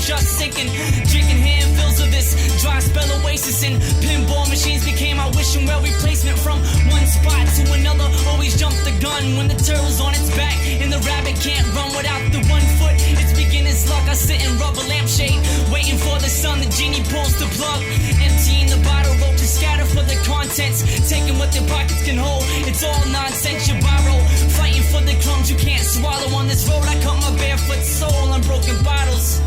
just sinking. Drinking handfuls of this dry spell oasis, and pinball machines became our wishing well replacement. From one spot to another, always jump the gun. When the turtle's on its back and the rabbit can't run without the 1 foot, it's beginner's luck. I sit in rubber lampshade, waiting for the sun. The genie pulls the plug, emptying the bottle. Roaches scatter for the contents, taking what their pockets can hold. It's all nonsense you borrow, fighting for the crumbs you can't swallow. On this road I cut my barefoot soul on broken bottles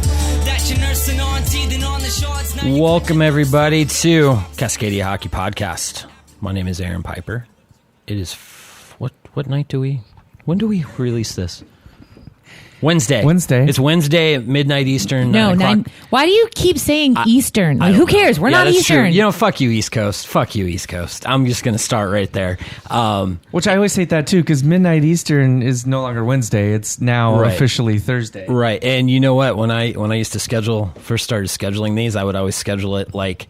that you're nursing on, teething on the shards. Welcome everybody to Cascadia Hockey Podcast. My name is Aaron Piper. It is what night when do we release this? Wednesday. It's Wednesday at midnight Eastern. No, 9 o'clock. Why do you keep saying Eastern? Like, who cares? We're not Eastern. True. You know, fuck you, East Coast. Fuck you, East Coast. I'm just going to start right there. Which I always hate that too, because midnight Eastern is no longer Wednesday. It's now officially Thursday. Right. And you know what? When I used to first started scheduling these, I would always schedule it like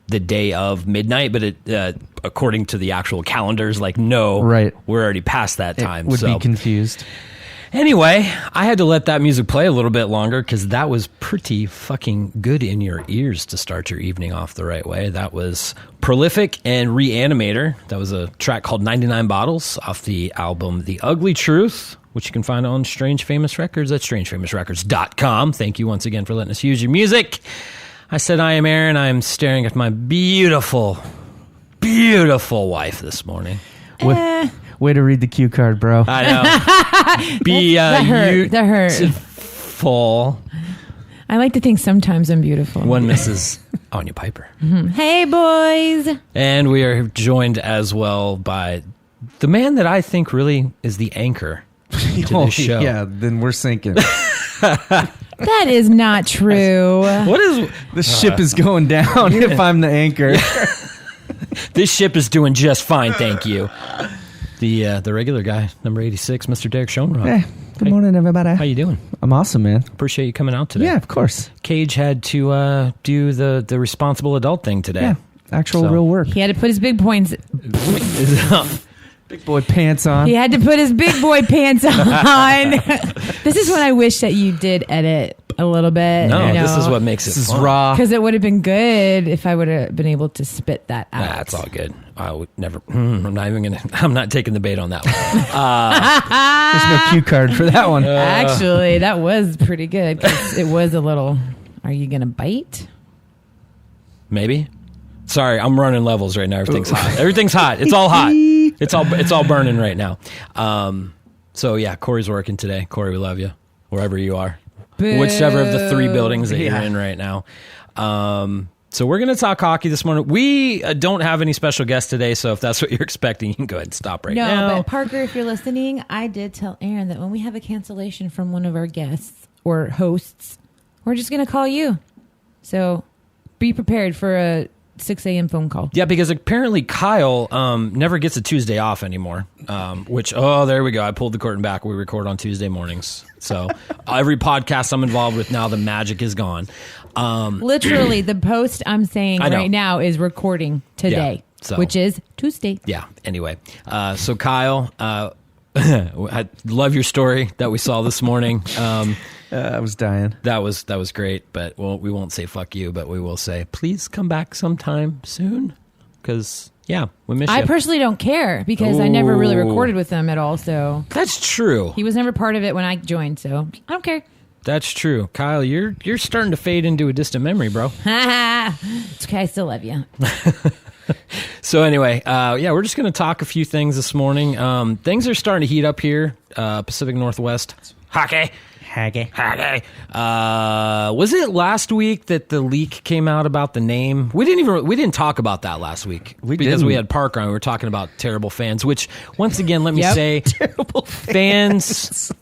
the day of midnight, but it according to the actual calendars, like, no, we're already past that time. Would be confused. Anyway, I had to let that music play a little bit longer because that was pretty fucking good in your ears to start your evening off the right way. That was Prolific and Reanimator. That was a track called 99 Bottles off the album The Ugly Truth, which you can find on Strange Famous Records at strangefamousrecords.com. Thank you once again for letting us use your music. I said I am Aaron. I am staring at my beautiful, beautiful wife this morning. Way to read the cue card, bro. I know. That hurt. Beautiful. I like to think sometimes I'm beautiful. One Mrs. Anya Piper. Mm-hmm. Hey, boys. And we are joined as well by the man that I think really is the anchor to this show. Yeah, then we're sinking. That is not true. What is... The ship is going down if I'm the anchor. This ship is doing just fine, thank you. The regular guy, number 86, Mr. Derek Schoenrock. Hey, good morning, everybody. How you doing? I'm awesome, man. Appreciate you coming out today. Yeah, of course. Cage had to do the responsible adult thing today. Yeah, actual real work. He had to put his big points... Big boy pants on. He had to put his big boy pants on. This is when I wish that you did edit a little bit. No, this is what makes it This is fun. raw. Because it would have been good if I would have been able to spit that out. That's all good. I would never. I'm not taking the bait on that one. There's no cue card for that one. Actually, that was pretty good. 'Cause it was a little. Are you gonna bite? Maybe. Sorry, I'm running levels right now. Everything's hot. Everything's hot. It's all hot. It's all burning right now. So yeah, Corey's working today. Corey, we love you wherever you are, whichever of the 3 buildings that you're in right now. So we're going to talk hockey this morning. We don't have any special guests today, so if that's what you're expecting, you can go ahead and stop right now. No, but Parker, if you're listening, I did tell Aaron that when we have a cancellation from one of our guests or hosts, we're just going to call you. So be prepared for a 6 a.m. phone call. Yeah, because apparently Kyle never gets a Tuesday off anymore, which, there we go. I pulled the curtain back. We record on Tuesday mornings. So every podcast I'm involved with now, the magic is gone. Literally, the post I'm saying right now is recording today, which is Tuesday. Yeah, anyway. So Kyle, I love your story that we saw this morning. I was dying. That was great, but we won't say fuck you, but we will say please come back sometime soon, because we miss you. I personally don't care because I never really recorded with them at all. So that's true. He was never part of it when I joined, so I don't care. That's true, Kyle. You're starting to fade into a distant memory, bro. It's okay. I still love you. So anyway, we're just going to talk a few things this morning. Things are starting to heat up here, Pacific Northwest hockey. Was it last week that the leak came out about the name? We didn't talk about that last week because we had Parker on. We were talking about terrible fans, which once again, let me say, terrible fans,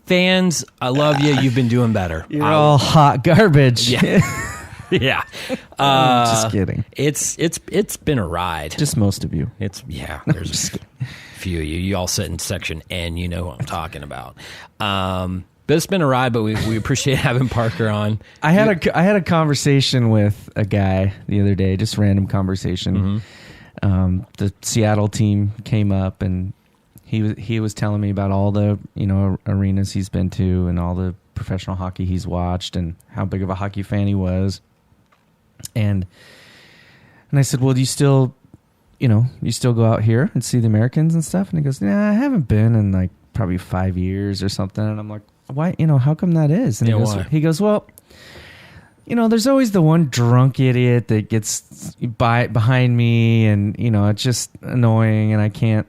I love you. You've been doing better. You're all hot garbage. Yeah. Yeah. Just kidding. It's been a ride. Just most of you. There's a few of you. You all sit in section N. You know what I'm talking about. But it's been a ride, but we appreciate having Parker on. I had a conversation with a guy the other day, just random conversation. Mm-hmm. The Seattle team came up, and he was telling me about all the arenas he's been to and all the professional hockey he's watched and how big of a hockey fan he was. And I said, well, do you still go out here and see the Americans and stuff? And he goes, nah, I haven't been in like probably 5 years or something. And I'm like, why, how come that is? And he goes, well, there's always the one drunk idiot that gets behind me, and it's just annoying, and I can't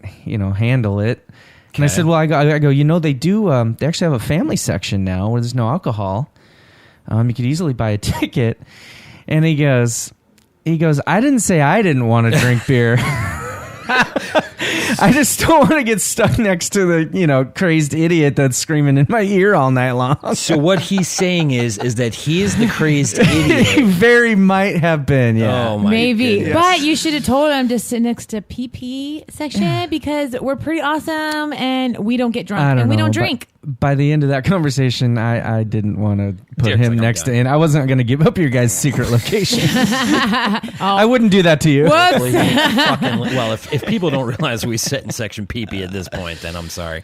handle it. Okay. And I said, well, I go, they do, they actually have a family section now where there's no alcohol. You could easily buy a ticket. And he goes, I didn't say I didn't want to drink beer. I just don't want to get stuck next to the, crazed idiot that's screaming in my ear all night long. So what he's saying is that he is the crazed idiot. He very might have been, yeah. Oh my Maybe. goodness. But you should have told him to sit next to PP section because we're pretty awesome and we don't get drunk and we don't drink. By the end of that conversation, I didn't want to put him next to, and I wasn't going to give up your guys' secret location. I wouldn't do that to you. Well, if people don't realize we sit in section PP at this point, then I'm sorry.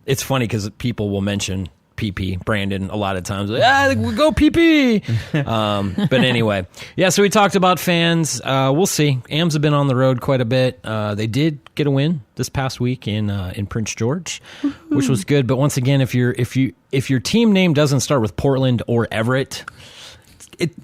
It's funny because people will mention PP, Brandon, a lot of times. Like, go PP! But anyway, yeah, so we talked about fans. We'll see. AMs have been on the road quite a bit. They did get a win this past week in Prince George, which was good. But once again, if your team name doesn't start with Portland or Everett,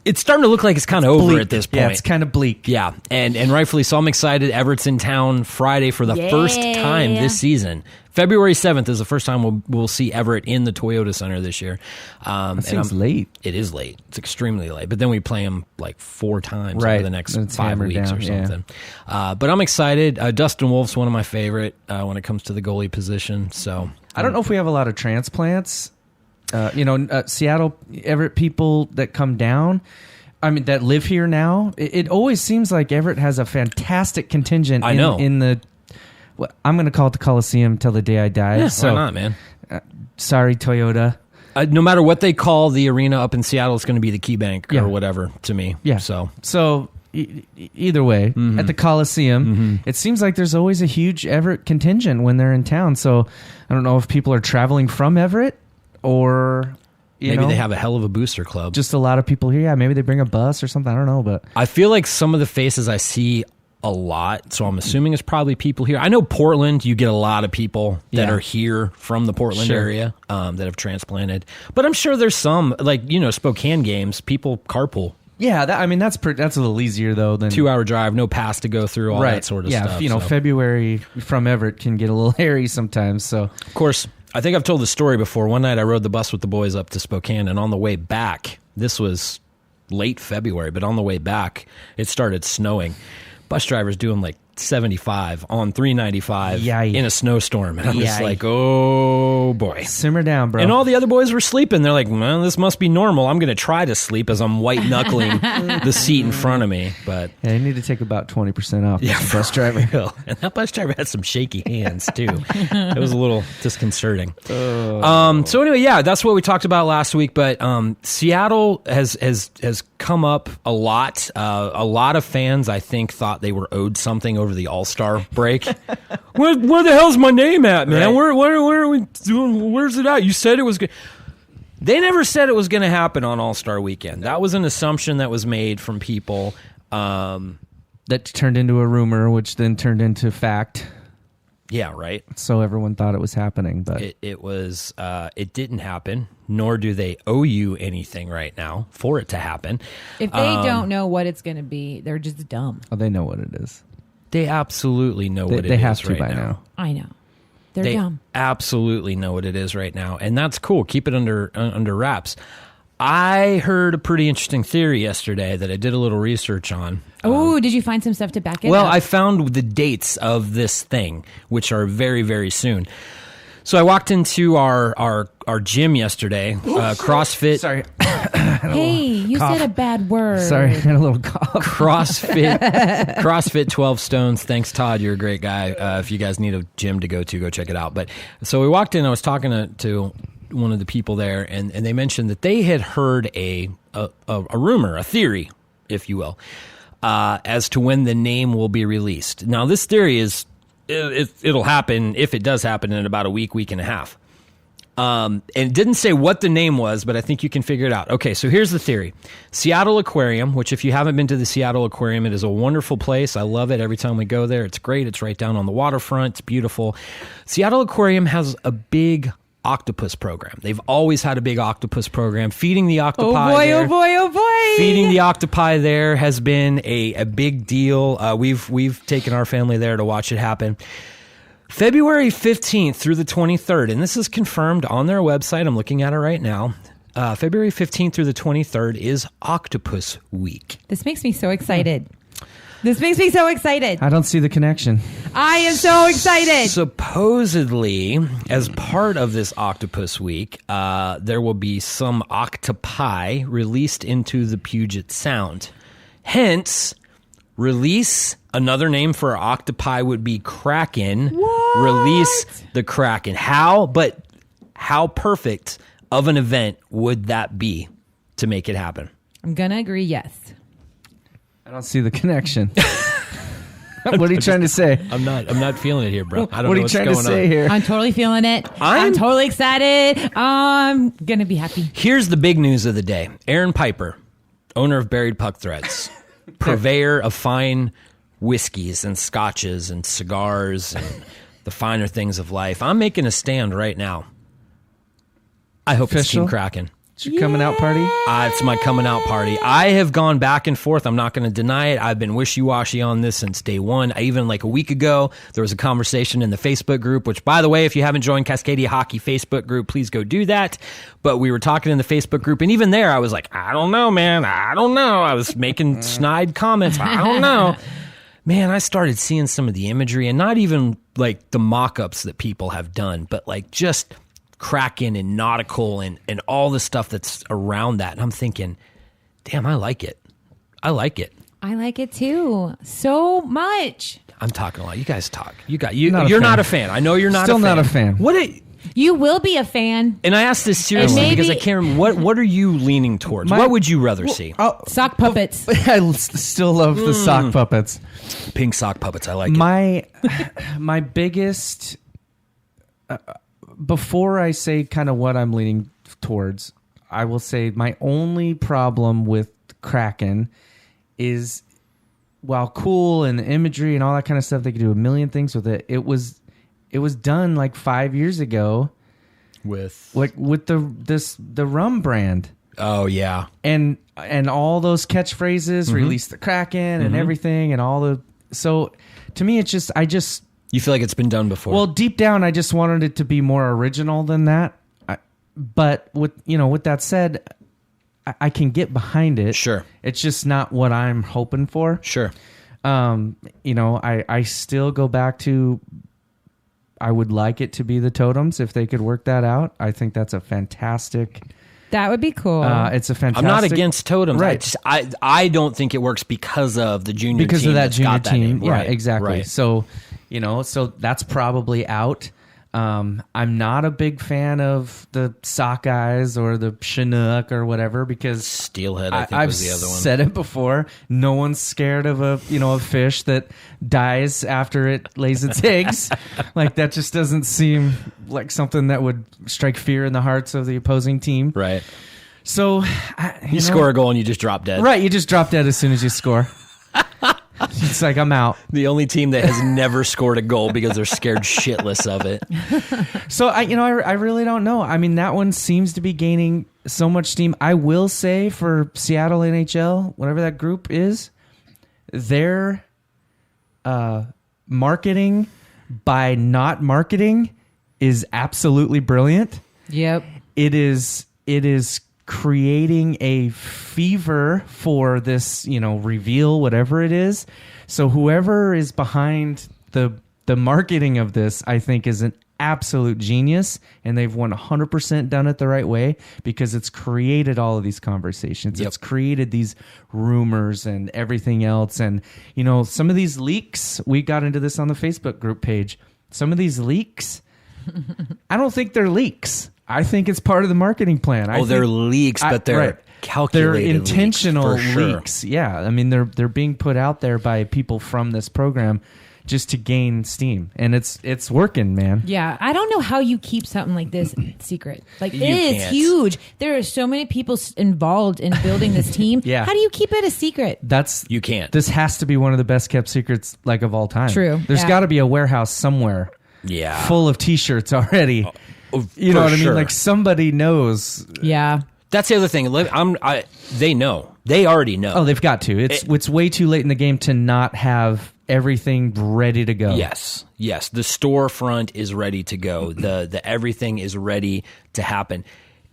it's starting to look like it's kind of over at this point. Yeah, it's kind of bleak. Yeah, and rightfully so. I'm excited. Everett's in town Friday for the first time this season. February 7th is the first time we'll see Everett in the Toyota Center this year. That seems late. It is late. It's extremely late. But then we play them like 4 times over the next 5 weeks or something. Yeah. But I'm excited. Dustin Wolf's one of my favorite when it comes to the goalie position. So I don't know if we have a lot of transplants. Seattle, Everett people that come down, that live here now. It always seems like Everett has a fantastic contingent in the, I'm going to call it the Coliseum till the day I die. Yeah, so, why not, man? Sorry, Toyota. No matter what they call the arena up in Seattle, it's going to be the Key Bank or whatever to me. Yeah. So either way, at the Coliseum, it seems like there's always a huge Everett contingent when they're in town. So I don't know if people are traveling from Everett or maybe they have a hell of a booster club. Just a lot of people here. Yeah, maybe they bring a bus or something. I don't know, but I feel like some of the faces I see a lot, so I'm assuming it's probably people here. I know Portland, you get a lot of people that are here from the Portland area that have transplanted, but I'm sure there's some, like, Spokane games, people carpool. Yeah, that's a little easier though than 2-hour drive, no pass to go through, all that sort of stuff. Yeah, February from Everett can get a little hairy sometimes. So of course, I think I've told the story before. One night I rode the bus with the boys up to Spokane, and on the way back, this was late February, but on the way back, it started snowing. Bus driver's doing like 75 on 395 in a snowstorm. And I'm just like, oh boy. Simmer down, bro. And all the other boys were sleeping. They're like, well, this must be normal. I'm going to try to sleep as I'm white knuckling the seat in front of me. But yeah, you need to take about 20% off. Yeah, bus driver. And that bus driver had some shaky hands too. It was a little disconcerting. So anyway, that's what we talked about last week. But Seattle has come up a lot. A lot of fans, I think, thought they were owed something over the All-Star break. Where the hell's my name at, man? Right. Where are we doing? Where's it at? You said it was good. They never said it was going to happen on All-Star weekend. That was an assumption that was made from people. That turned into a rumor, which then turned into fact. Yeah, right. So everyone thought it was happening, but it didn't happen. Nor do they owe you anything right now for it to happen. If they don't know what it's going to be, they're just dumb. Oh, they know what it is. They absolutely know what it is. They have to right by now. I know. They're they dumb. Absolutely know what it is right now, and that's cool. Keep it under wraps. I heard a pretty interesting theory yesterday that I did a little research on. Oh, did you find some stuff to back it up? Well, I found the dates of this thing, which are very, very soon. So I walked into our gym yesterday, CrossFit. Sorry. Hey, you said a bad word. Sorry, I had a little cough. CrossFit 12 Stones. Thanks, Todd. You're a great guy. If you guys need a gym to go check it out. But so we walked in. I was talking to one of the people there, and they mentioned that they had heard a rumor, a theory, if you will, as to when the name will be released. Now, this theory is it'll happen, if it does happen, in about a week and a half. And it didn't say what the name was, but I think you can figure it out. Okay, so here's the theory. Seattle Aquarium, which if you haven't been to the Seattle Aquarium, it is a wonderful place. I love it every time we go there. It's great. It's right down on the waterfront. It's beautiful. Seattle Aquarium has a big octopus program. They've always had a big octopus program. Feeding the octopi Feeding the octopi there has been a big deal. We've taken our family there to watch it happen. February 15th through the 23rd, and this is confirmed on their website. I'm looking at it right now. February 15th through the 23rd is Octopus Week. This makes me so excited. I don't see the connection. I am so excited. Supposedly, as part of this Octopus Week, there will be some octopi released into the Puget Sound. Hence, release, another name for octopi would be Kraken. What? Release the Kraken. How perfect of an event would that be to make it happen? I'm going to agree, yes. I don't see the connection. What are you trying to say? I'm not feeling it here, bro. I don't what know are you what's trying going to say on here? I'm totally feeling it. I'm totally excited. I'm going to be happy. Here's the big news of the day. Aaron Piper, owner of Buried Puck Threads, purveyor of fine whiskeys and scotches and cigars and the finer things of life. I'm making a stand right now. I hope it's Team Kraken. It's your coming out party? It's my coming out party. I have gone back and forth. I'm not going to deny it. I've been wishy-washy on this since day one. Even like a week ago, there was a conversation in the Facebook group, which, by the way, if you haven't joined Cascadia Hockey Facebook group, please go do that. But we were talking in the Facebook group, and even there, I was like, I don't know, man. I don't know. I was making snide comments. I don't know. Man, I started seeing some of the imagery, and not even like the mock-ups that people have done, but like just Kraken and nautical and all the stuff that's around that. And I'm thinking, damn, I like it. I like it too. So much. I'm talking a lot. You guys talk. You're not a fan. I know you're not Still a fan. not a fan. You will be a fan. And I asked this seriously because I can't remember. What are you leaning towards? What would you rather see? Sock puppets. I still love the sock puppets. Pink sock puppets. I like it. My biggest... before I say kind of what I'm leaning towards, I will say my only problem with Kraken is, while cool and the imagery and all that kind of stuff, they could do a million things with it. It was done like 5 years ago with the rum brand. Oh yeah, and all those catchphrases, release the Kraken and everything, and all the. So to me, it's just You feel like it's been done before? Well, deep down, I just wanted it to be more original than that. But with that said, I can get behind it. Sure. It's just not what I'm hoping for. Sure. I still go back to, I would like it to be the totems if they could work that out. I think that's a fantastic. That would be cool. It's a fantastic. I'm not against totems. Right. I don't think it works because of the junior team. Because of that junior team. Yeah, right, exactly. Right. So, so that's probably out. I'm not a big fan of the sockeyes or the Chinook or whatever because steelhead. I think I've was the other one. Said it before. No one's scared of a fish that dies after it lays its eggs. Like that just doesn't seem like something that would strike fear in the hearts of the opposing team. Right. So you score a goal and you just drop dead. Right. You just drop dead as soon as you score. It's like, I'm out. The only team that has never scored a goal because they're scared shitless of it. So I really don't know. I mean, that one seems to be gaining so much steam. I will say for Seattle NHL, whatever that group is, their marketing by not marketing is absolutely brilliant. Yep. It is creating a fever for this, reveal, whatever it is. So whoever is behind the marketing of this, I think, is an absolute genius, and they've 100% done it the right way because it's created all of these conversations. Yep. It's created these rumors and everything else. And, some of these leaks, we got into this on the Facebook group page. Some of these leaks, I don't think they're leaks. I think it's part of the marketing plan. They're leaks, but they're calculated. They're intentional leaks. Yeah, I mean they're being put out there by people from this program just to gain steam, and it's working, man. Yeah, I don't know how you keep something like this secret. Like, it You is can't. huge. There are so many people involved in building this team. Yeah. How do you keep it a secret? You can't. This has to be one of the best kept secrets like of all time. True. There's Yeah. got to be a warehouse somewhere Yeah. full of T-shirts already. You know for what I mean? sure. Like somebody knows. Yeah. That's the other thing. They know. They already know. Oh, they've got to. It's way too late in the game to not have everything ready to go. Yes. The storefront is ready to go. The everything is ready to happen.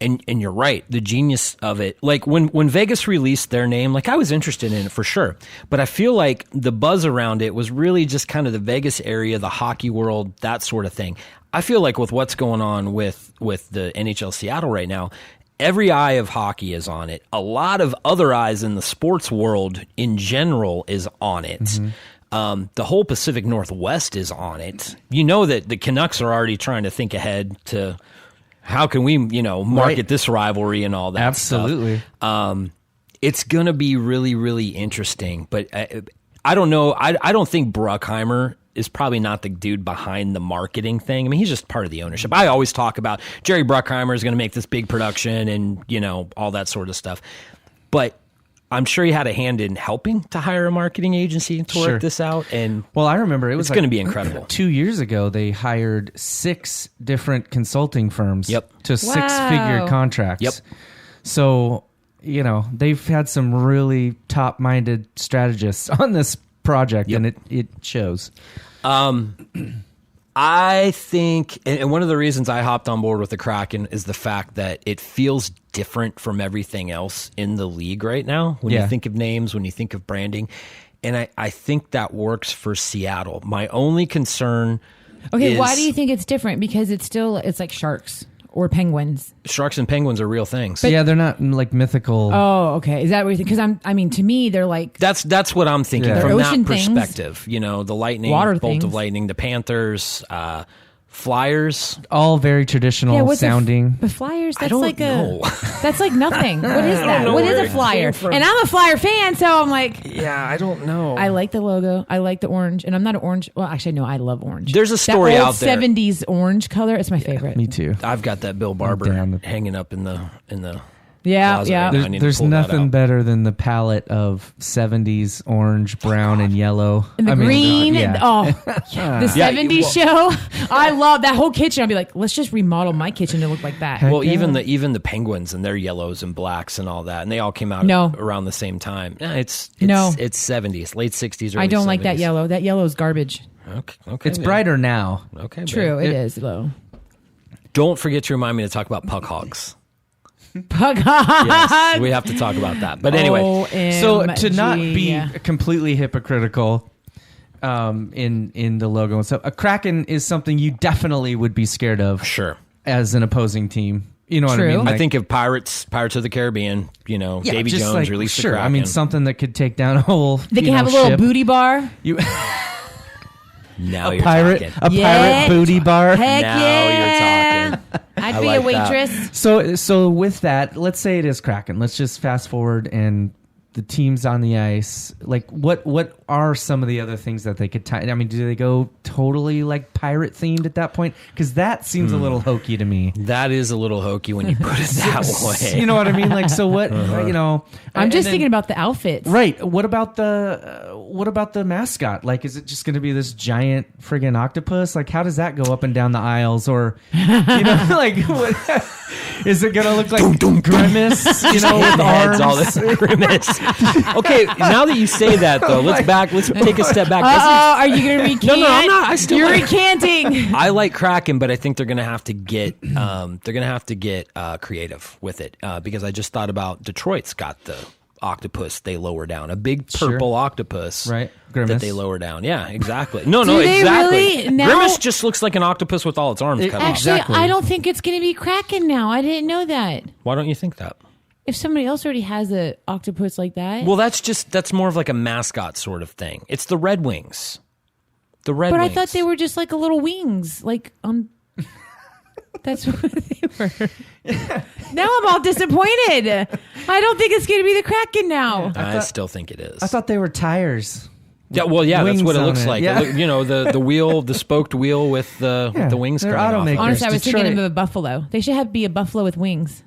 And you're right. The genius of it, like when Vegas released their name, like I was interested in it for sure. But I feel like the buzz around it was really just kind of the Vegas area, the hockey world, that sort of thing. I feel like with what's going on with the NHL Seattle right now, every eye of hockey is on it. A lot of other eyes in the sports world in general is on it. Mm-hmm. The whole Pacific Northwest is on it. You know that the Canucks are already trying to think ahead to how can we, market this rivalry and all that Absolutely. stuff. It's going to be really, really interesting. But I don't know. I don't think Bruckheimer is probably not the dude behind the marketing thing. I mean, he's just part of the ownership. I always talk about Jerry Bruckheimer is going to make this big production and, all that sort of stuff. But I'm sure he had a hand in helping to hire a marketing agency to work this out. And well, I remember it was going to be incredible. 2 years ago, they hired 6 different consulting firms to 6-figure contracts. Yep. So, they've had some really top-minded strategists on this project, and it shows. I think, and one of the reasons I hopped on board with the Kraken is the fact that it feels different from everything else in the league right now. When you think of names, when you think of branding, and I think that works for Seattle. My only concern Okay, is why do you think it's different? Because it's like sharks or penguins. Sharks and penguins are real things. Yeah, they're not like mythical. Oh, okay. Is that what you think? Because to me, they're like That's what I'm thinking Yeah. from They're that ocean things. perspective. The lightning, Water bolt things. of lightning, the Panthers, Flyers. All very traditional what's sounding. the Flyers. That's don't like know. that's like nothing. What is that? know What where is it a came flyer? from. And I'm a Flyer fan, so I'm like, Yeah, I don't know. I like the logo. I like the orange, and I'm not an orange. Well, actually, no, I love orange. There's a story that old out there. 70s orange color. It's my favorite. Me too. I've got that Bill Barber Damn it. hanging up in the Yeah, closet yeah. right now. I need to There's pull that nothing out. better than the palette of 70s orange, brown, and yellow. And the green. yeah. The 70s show. I love that whole kitchen. I'll be like, let's just remodel my kitchen to look like that. Heck Well, yeah. even the Penguins and their yellows and blacks and all that, and they all came out No. around the same time. Nah, it's No. 70s, late 60s. Early I don't like that 70s. yellow. That yellow is garbage. Okay, It's then. brighter now. Okay, True, babe. it is though. Don't forget to remind me to talk about puck hogs. Pug Yes, we have to talk about that. But anyway, So to not be OMG. completely hypocritical in the logo and stuff, a Kraken is something you definitely would be scared of sure. as an opposing team. You know what I True. mean? I think of Pirates of the Caribbean. Davy just Jones like, released sure. the Kraken. I mean, something that could take down a whole. They can have a little ship. booty bar. You, now a you're pirate, talking. a Yeah. pirate booty bar. Heck Now yeah. you're talking. I'd I be like a waitress. So with that, let's say it is Kraken. Let's just fast forward and the teams on the ice. Like, what are some of the other things that they could tie? I mean, do they go totally like pirate themed at that point? Because that seems a little hokey to me. That is a little hokey when you put it that way. You know what I mean? Like, so what? I'm just thinking about the outfits. Right. What about the mascot? Like, is it just going to be this giant friggin' octopus? Like, how does that go up and down the aisles? Or, like, what, is it going to look like Grimace? With Heads, all arms? this grimace. Okay, now that you say that, though, let's take a step back. Are you going to recant? No, I'm not. I still You're like- recanting. I like Kraken, but I think they're gonna have to get creative with it because I just thought about Detroit's got the octopus they lower down, a big purple octopus, Right. That Grimace. they lower down. Yeah, exactly. No, Do they exactly. really? Now- Grimace just looks like an octopus with all its arms cut off. Actually, Exactly. I don't think it's going to be Kraken now. I didn't know that. Why don't you think that? If somebody else already has a octopus like that. Well, that's more of like a mascot sort of thing. It's the Red Wings. The Red but Wings. I thought they were just like a little wings. Like, that's what they were. Now I'm all disappointed. I don't think it's going to be the Kraken now. I still think it is. I thought they were tires. Yeah, well, yeah, that's wings what it on looks like. Yeah. You know, the wheel, the spoked wheel with the wings they're coming off. automakers. Honestly, I was Detroit. thinking of a buffalo. They should be a buffalo with wings.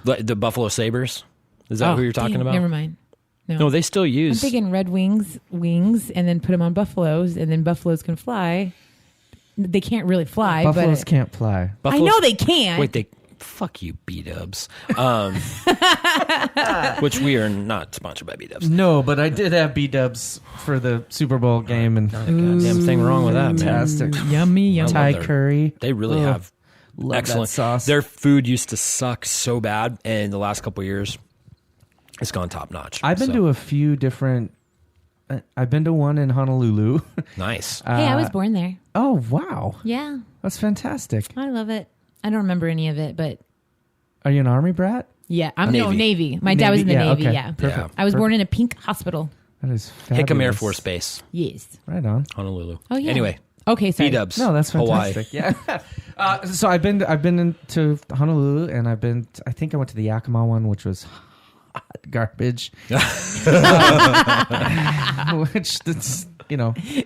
The Buffalo Sabres. Is that who you're talking dang, about? Never mind. No, they still I'm use. thinking red wings, and then put them on buffaloes, and then buffaloes can fly. They can't really fly, Buffaloes but can't fly. I know they can. Wait, they fuck you, B-dubs. Which we are not sponsored by B-dubs. No, but I did have B-dubs for the Super Bowl game, and Goddamn thing wrong with that, man. fantastic. Yummy, yummy. I Thai love their- curry. They really Ugh. have Love excellent that sauce. Their food used to suck so bad, and the last couple of years, it's gone top notch. I've been to a few different. I've been to one in Honolulu. nice. Hey, I was born there. Oh wow, Yeah, that's fantastic. I love it. I don't remember any of it, but Are you an Army brat? yeah, I'm no Navy. Navy. My dad was in the Navy? Yeah, Navy. okay. Yeah, Perfect. I was born in a pink hospital. That is fabulous. Hickam Air Force Base, Yes. Right on. Honolulu. Oh yeah. Anyway, Okay, sorry. B-dubs. No, that's Hawaii. fantastic. Yeah. So I've been into Honolulu, and I think I went to the Yakima one, which was hot garbage. Which that's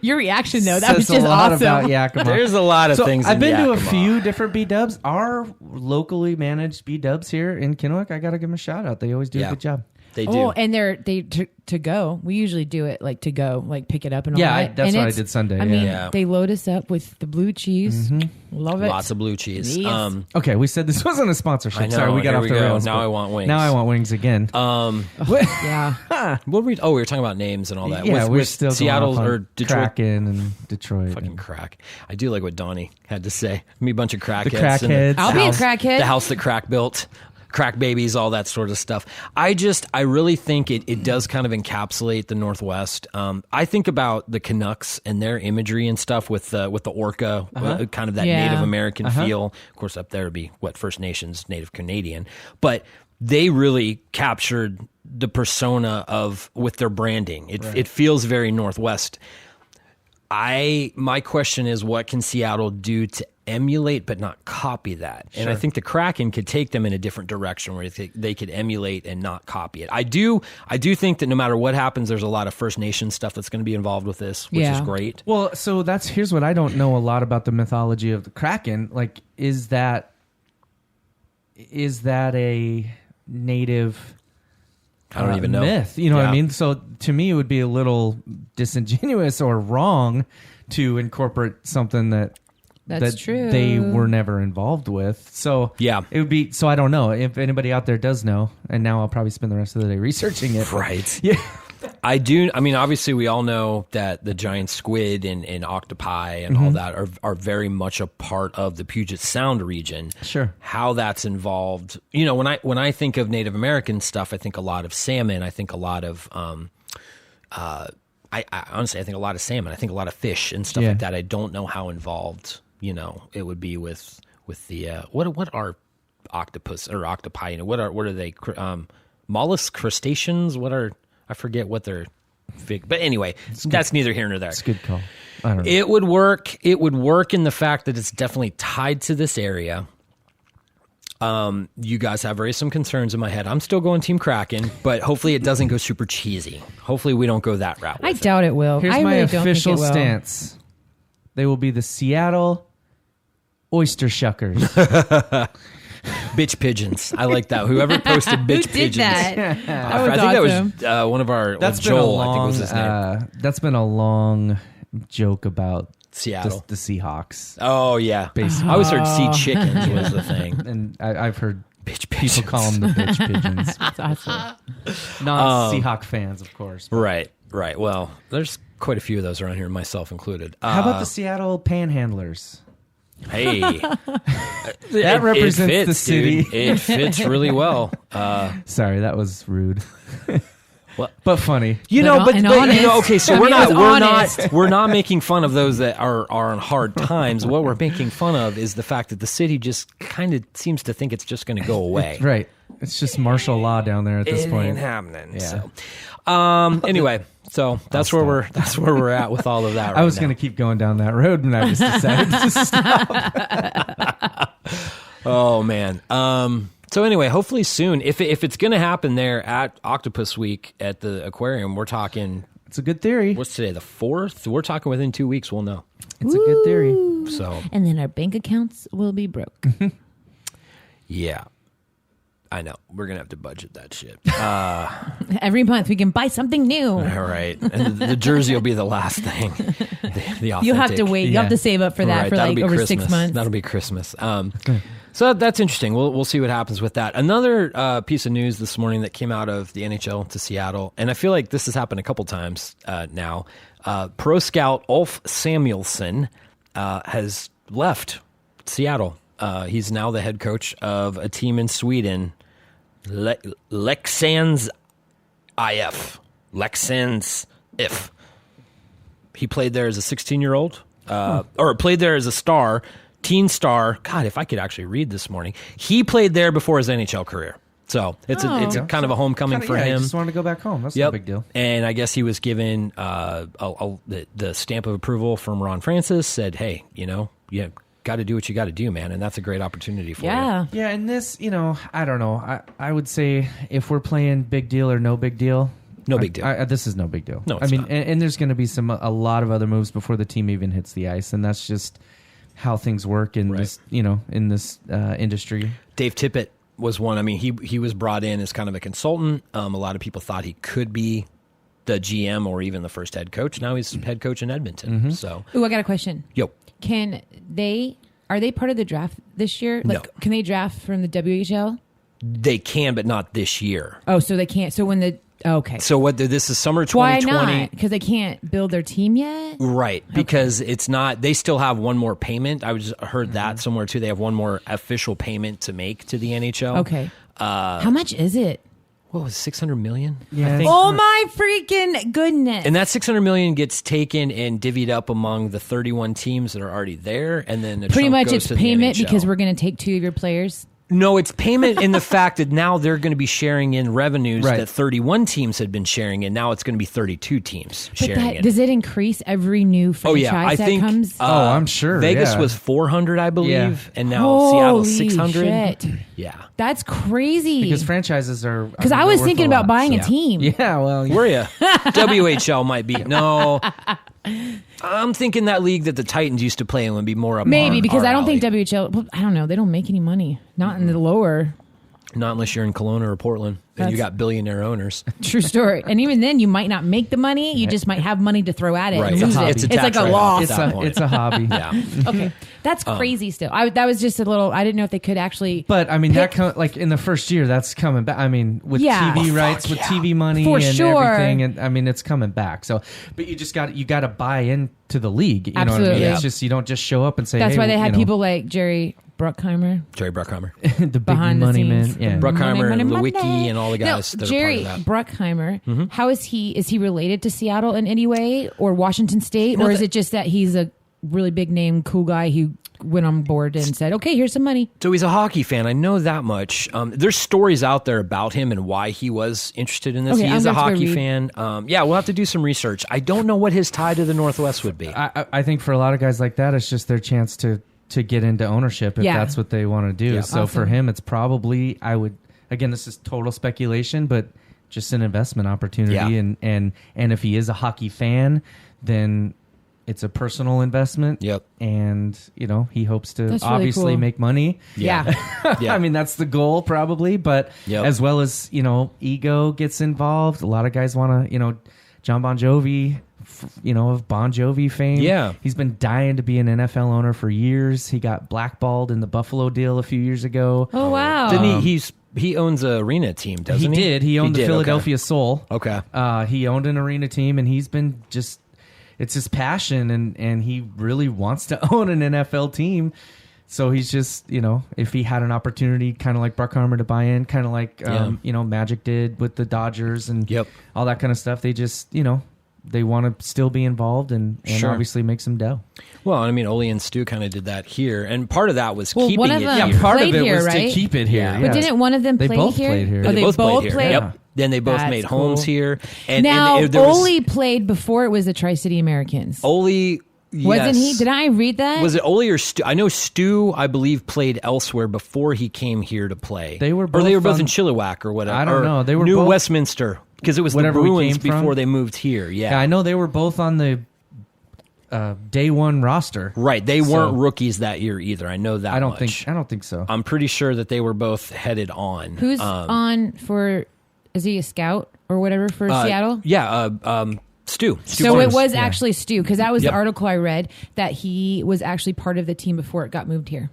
Your reaction though, that was says just a lot awesome. about Yakima. There's a lot of So things. I've in been to a Yakima. few different B-dubs. Our locally managed B-dubs here in Kennewick, I got to give them a shout out. They always do a good job. They do. Oh, and they to go. We usually do it like to go, like pick it up and all Yeah, that. that's And what I it's- did Sunday, I mean, yeah. they load us up with the blue cheese. Love it. Lots of blue cheese. Yes. Okay, we said this wasn't a sponsorship. I know, Sorry, we got here off we the go. rails. Now but I want wings. Now I want wings again. Yeah. What were we? Oh, we were talking about names and all that. Yeah, with, we're with still Seattle going off on or Detroit. Kraken and Detroit. Fucking and- crack. I do like what Donnie had to say. Me a bunch of crackheads. The crackheads. I'll be a house- crackhead. The house that crack built. Crack babies, all that sort of stuff. I really think it does kind of encapsulate the Northwest. I think about the Canucks and their imagery and stuff with the orca, kind of that Yeah. Native American feel. Of course, up there would be First Nations, Native Canadian, but they really captured the persona with their branding. It feels very Northwest. My question is, what can Seattle do to emulate but not copy that? And I think the Kraken could take them in a different direction where they could emulate and not copy it. I do think that no matter what happens, there's a lot of First Nation stuff that's going to be involved with this, which is Yeah. great. Well, so here's what I don't know a lot about the mythology of the Kraken. Like, is that a native? I don't even know. Myth, you know what Yeah. I mean? So to me, it would be a little disingenuous or wrong to incorporate something That's true. they were never involved with. So Yeah. it would be. So I don't know if anybody out there does know, and now I'll probably spend the rest of the day researching it. Right. Yeah. I do. I mean, obviously, we all know that the giant squid and octopi and all that are very much a part of the Puget Sound region. Sure. How that's involved. You know, when I think of Native American stuff, I think a lot of salmon. I think a lot of I honestly, I think a lot of salmon. I think a lot of fish and stuff Yeah. like that. I don't know how involved it would be with the what are octopus or octopi? What are they? Mollusk crustaceans? I forget what they're big, but anyway, that's neither here nor there. It's a good call. I don't know. It would work. It would work in the fact that it's definitely tied to this area. You guys have raised some concerns in my head. I'm still going Team Kraken, but hopefully it doesn't go super cheesy. Hopefully we don't go that route. I with it. doubt it will. Here's I my really don't think official it will. stance. They will be the Seattle oyster shuckers. Bitch pigeons. I like that. Whoever posted bitch Who did pigeons. that? I think that was one of our Joel. I think was his name. That's been a long joke about Seattle. the Seahawks. Oh yeah. Basically. I always heard sea chickens was the thing. And I've heard Bitch people pigeons. call them the bitch pigeons. That's awesome. Non-Seahawk fans, of course. Right. Well, there's quite a few of those around here, myself included. How about the Seattle panhandlers? Hey, That represents fits, the city. dude. It fits really well. Sorry, that was rude. What? But funny. But honest. okay. So I mean, it was honest. we're not making fun of those that are on hard times. What we're making fun of is the fact that the city just kind of seems to think it's just going to go away. Right. It's just martial law down there at this It point. ain't happening. Yeah. So, anyway, so that's where we're at with all of that. Right I was now. going to keep going down that road, and I just decided to stop. Oh man. So anyway, hopefully soon, if it's going to happen there at Octopus Week at the aquarium, we're talking It's a good theory. What's today? The 4th? We're talking within 2 weeks. We'll know. It's a good theory. So, And then our bank accounts will be broke. yeah. I know. We're going to have to budget that shit. Every month we can buy something new. All right. And the jersey will be the last thing. The authentic. You have to wait. You have to save up for that Right, for that'll like be over Christmas. 6 months. That'll be Christmas. So that's interesting. We'll see what happens with that. Another piece of news this morning that came out of the NHL to Seattle, and I feel like this has happened a couple times now. Pro scout Ulf Samuelsson has left Seattle. He's now the head coach of a team in Sweden, Leksands IF. Leksands IF. He played there as a 16-year-old, or played there as a star, teen star. God, if I could actually read this morning. He played there before his NHL career. So it's a kind of a homecoming for him. He just wanted to go back home. That's no big deal. And I guess he was given the stamp of approval from Ron Francis, said, hey, you got to do what you got to do, man. And that's a great opportunity for you. Yeah. Yeah, and this, I don't know. I would say if we're playing big deal or no big deal. No big deal. This is no big deal. No, it's not. And there's going to be a lot of other moves before the team even hits the ice, and that's just how things work in this, in this industry. Dave Tippett was one. I mean, he was brought in as kind of a consultant. A lot of people thought he could be the GM or even the first head coach. Now he's head coach in Edmonton. Mm-hmm. So, Ooh, I got a question. Yo, Are they part of the draft this year? Like, No. Can they draft from the WHL? they can, but not this year. Oh, so they can't. So when okay. So this is summer Why 2020. not? Because they can't build their team yet? Right, because it's not. They still have one more payment. I heard that somewhere too. They have one more official payment to make to the NHL. Okay. How much is it? What was it, $600 million? Yeah. I think. Oh my freaking goodness! And that $600 million gets taken and divvied up among the 31 teams that are already there, and then Pretty much goes it's to the payment NHL. because we're going to take 2 of your players. No, it's payment in the fact that now they're going to be sharing in revenues Right. that 31 teams had been sharing, and now it's going to be 32 teams But sharing it. does it increase every new franchise I that think, comes? I'm sure. Vegas yeah. was 400, I believe, Yeah. and now Holy Seattle's 600. shit. Yeah. That's crazy. Because franchises are. Because I was thinking about buying a team. Yeah, well. Were you? WHL might be. No. I'm thinking that league that the Titans used to play in would be more up Maybe our- because our I don't think alley. WHL. well, I don't know. They don't make any money. Not in the lower. Not unless you're in Kelowna or Portland, and you That's- got billionaire owners. True story. And even then, you might not make the money. You just might have money to throw at it. Right. And lose it. It's a It's tax like a write-off loss. at that point. It's a hobby. Yeah. Okay, that's crazy. Still, that was just a little. I didn't know if they could actually. But I mean, pick- like in the first year, that's coming back. I mean, with Yeah. TV Oh, rights, with TV money For and sure. everything, and I mean, it's coming back. So, but you just got to buy into the league. You know what I mean? Absolutely. It's just you don't just show up and say. That's hey, why they had you know, people like Jerry Bruckheimer Jerry Bruckheimer. the big behind money the man. scenes. Yeah. Bruckheimer and Money. Lewicki and all the guys No, that Jerry are part of that. Bruckheimer. How is he? Is he related to Seattle in any way, or Washington State, or is it just that he's a really big name, cool guy who went on board and said, "Okay, here's some money." So he's a hockey fan. I know that much. There's stories out there about him and why he was interested in this. Okay, He I'm is a going to hockey read. fan. Yeah, we'll have to do some research. I don't know what his tie to the Northwest would be. I think for a lot of guys like that, it's just their chance to get into ownership if Yeah. that's what they want to do. Yeah. So for Awesome. him, it's probably again, this is total speculation, but just an investment opportunity. Yeah. And if he is a hockey fan, then it's a personal investment. Yep. And he hopes to That's really obviously cool. make money. Yeah. Yeah. I mean, that's the goal probably, but Yep. as well as, ego gets involved. A lot of guys want to, John Bon Jovi, of Bon Jovi fame. Yeah. He's been dying to be an NFL owner for years. He got blackballed in the Buffalo deal a few years ago. Oh wow! Didn't he owns an arena team, doesn't he? He did. He owned the did, Philadelphia Soul. Okay. He owned an arena team, and he's been it's his passion, and he really wants to own an NFL team. So he's just, if he had an opportunity, kind of like Bruckheimer to buy in, kind of like, Magic did with the Dodgers and Yep. all that kind of stuff. They just, they want to still be involved and Sure. obviously make some dough. Well, I mean, Ole and Stu kind of did that here, and part of that was Well, keeping one of it them- here. Yeah, part of of it it was was to to keep it here. Yeah. But didn't one of them They play both here? played here. Oh, They both played here. Yep. Yeah. Then they both That's made homes cool. here. And Now, there was- Ole played before it was the Tri-City Americans. Ole Wasn't he? Did I read that? Was it Ole or Stu? I know Stu, I believe, played elsewhere before he came here to play. They were both in on, Chilliwack or whatever. I don't know. They were New both, Westminster, because it was the Bruins before they moved here. Yeah, I know they were both on the day one roster. Right. They weren't rookies that year either. I know that I don't think so. I'm pretty sure that they were both headed on. Who's on for, is he a scout or whatever for Seattle? Yeah, Stu. So Barnes. it was actually Stu, because that was the article I read, that he was actually part of the team before it got moved here.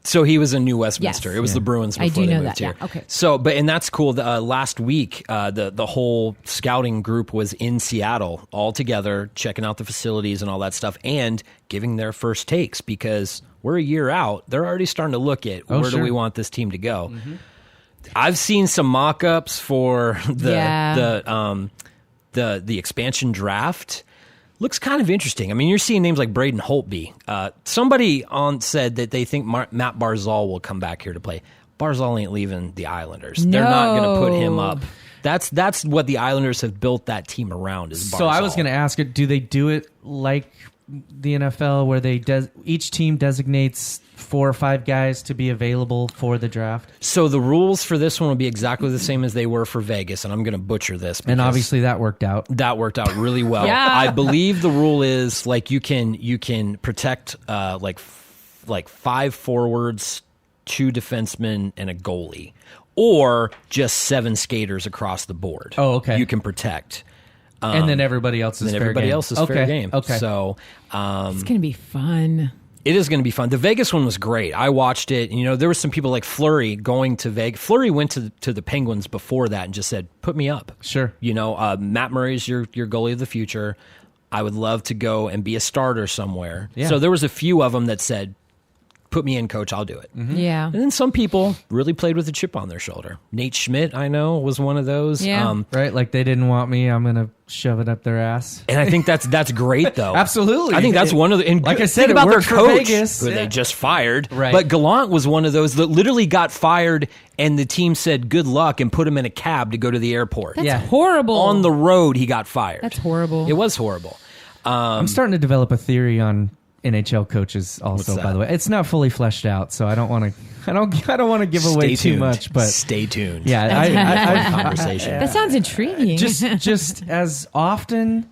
So he was in New Westminster. Yes. It was the Bruins before I do they know moved that. here. Yeah. Okay. So, and that's cool. Last week, the whole scouting group was in Seattle all together, checking out the facilities and all that stuff, and giving their first takes, because we're a year out. They're already starting to look at where do we want this team to go. Mm-hmm. I've seen some mock-ups for the expansion draft. Looks kind of interesting. I mean, you're seeing names like Braden Holtby. Somebody said that they think Matt Barzal will come back here to play. Barzal ain't leaving the Islanders. No. They're not going to put him up. That's what the Islanders have built that team around, is Barzal. So I was going to ask it, do they do it like the NFL, where they each team designates 4 or 5 guys to be available for the draft? So the rules for this one will be exactly the same as they were for Vegas, and I'm going to butcher this. And obviously that worked out. That worked out really well. Yeah. I believe the rule is like you can protect like 5 forwards, 2 defensemen, and a goalie, or just 7 skaters across the board. Oh, okay. You can protect. And then everybody else is fair game. Fair game. Okay. So it's going to be fun. it is going to be fun. The Vegas one was great. I watched it. You know, there were some people like Fleury going to Vegas. Fleury went to the Penguins before that and just said, "Put me up." Sure. You know, Matt Murray's your goalie of the future. I would love to go and be a starter somewhere. Yeah. So there was a few of them that said, "Put me in, coach. I'll do it." Mm-hmm. Yeah. And then some people really played with a chip on their shoulder. Nate Schmidt, I know, was one of those. Yeah. Right? Like they didn't want me. I'm going to shove it up their ass. And I think that's great, though. Absolutely. I think that's one of the... And like I said, think it about worked the for coach Vegas. who Yeah. they just fired. Right. But Gallant was one of those that literally got fired, and the team said good luck and put him in a cab to go to the airport. That's Yeah. horrible. On the road, he got fired. That's horrible. It was horrible. I'm starting to develop a theory on NHL coaches also, What's by the that? way. It's not fully fleshed out, so I don't want to give away Stay too tuned. much, but Stay tuned. yeah, I conversation. That sounds intriguing. just as often,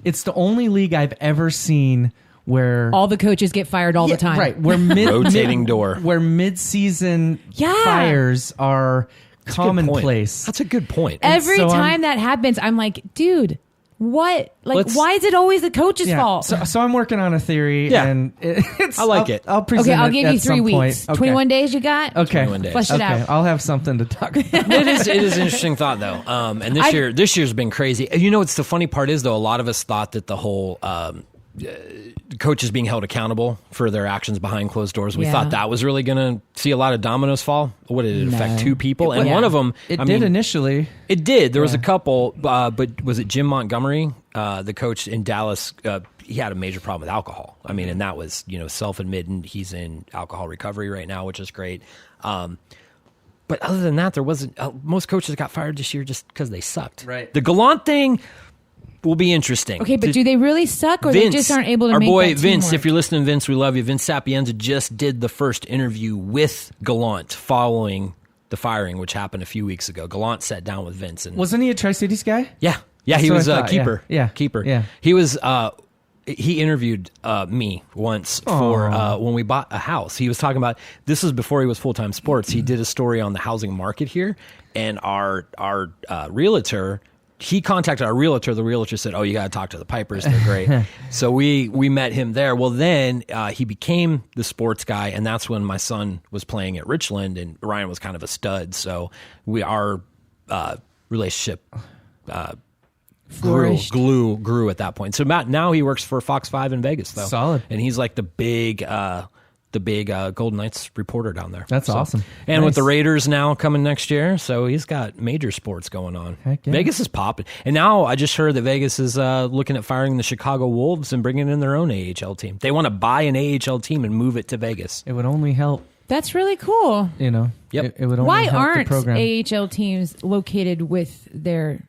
it's the only league I've ever seen where all the coaches get fired all the time. right, where Rotating door. where mid-season Yeah. fires are That's a good point. commonplace. That's a good point. Every so time that happens, I'm like, dude, what? Like, Let's- why is it always the coach's Yeah, fault? so I'm working on a theory, Yeah. and it's, I like it. I'll present Okay, I'll it give at you 3 some weeks. point. Okay. 21 days you got? Okay. 21 days. Flush it Okay, out. I'll have something to talk about. It is an interesting thought, though. And this year's been crazy. You know, it's the funny part is, though, a lot of us thought that the whole coaches being held accountable for their actions behind closed doors. We Yeah. thought that was really going to see a lot of dominoes fall. What did it affect? 2 people, and Yeah. one of them. It I did mean, initially. It did. There was a couple, but was it Jim Montgomery, the coach in Dallas? He had a major problem with alcohol. I mean, and that was, you know, self-admitted. He's in alcohol recovery right now, which is great. But other than that, there wasn't. Most coaches got fired this year just because they sucked. Right. The Gallant thing will be interesting. Okay, but do they really suck, or they just aren't able to our make boy that Vince, teamwork? if you're listening, Vince, we love you. Vince Sapienza just did the first interview with Gallant following the firing, which happened a few weeks ago. Gallant sat down with Vince and Wasn't he a Tri-Cities guy? yeah, That's he what was I a thought, keeper. yeah. Keeper. Yeah. He was. He interviewed me once for when we bought a house. He was talking about, this was before he was full-time sports. He did a story on the housing market here, and our realtor. He contacted our realtor. The realtor said, "Oh, you got to talk to the Pipers. They're great." So we met him there. Well, then he became the sports guy, and that's when my son was playing at Richland, and Ryan was kind of a stud. So our relationship Flourished. grew at that point. So Matt, now he works for Fox 5 in Vegas, though. Solid. And he's like the big Golden Knights reporter down there. That's awesome. And with Nice. the Raiders now coming next year, so he's got major sports going on. Heck yeah. Vegas is popping. And now I just heard that Vegas is looking at firing the Chicago Wolves and bringing in their own AHL team. They want to buy an AHL team and move it to Vegas. It would only help, That's really cool. you know. Yep. It would only Why help aren't the program. AHL teams located with their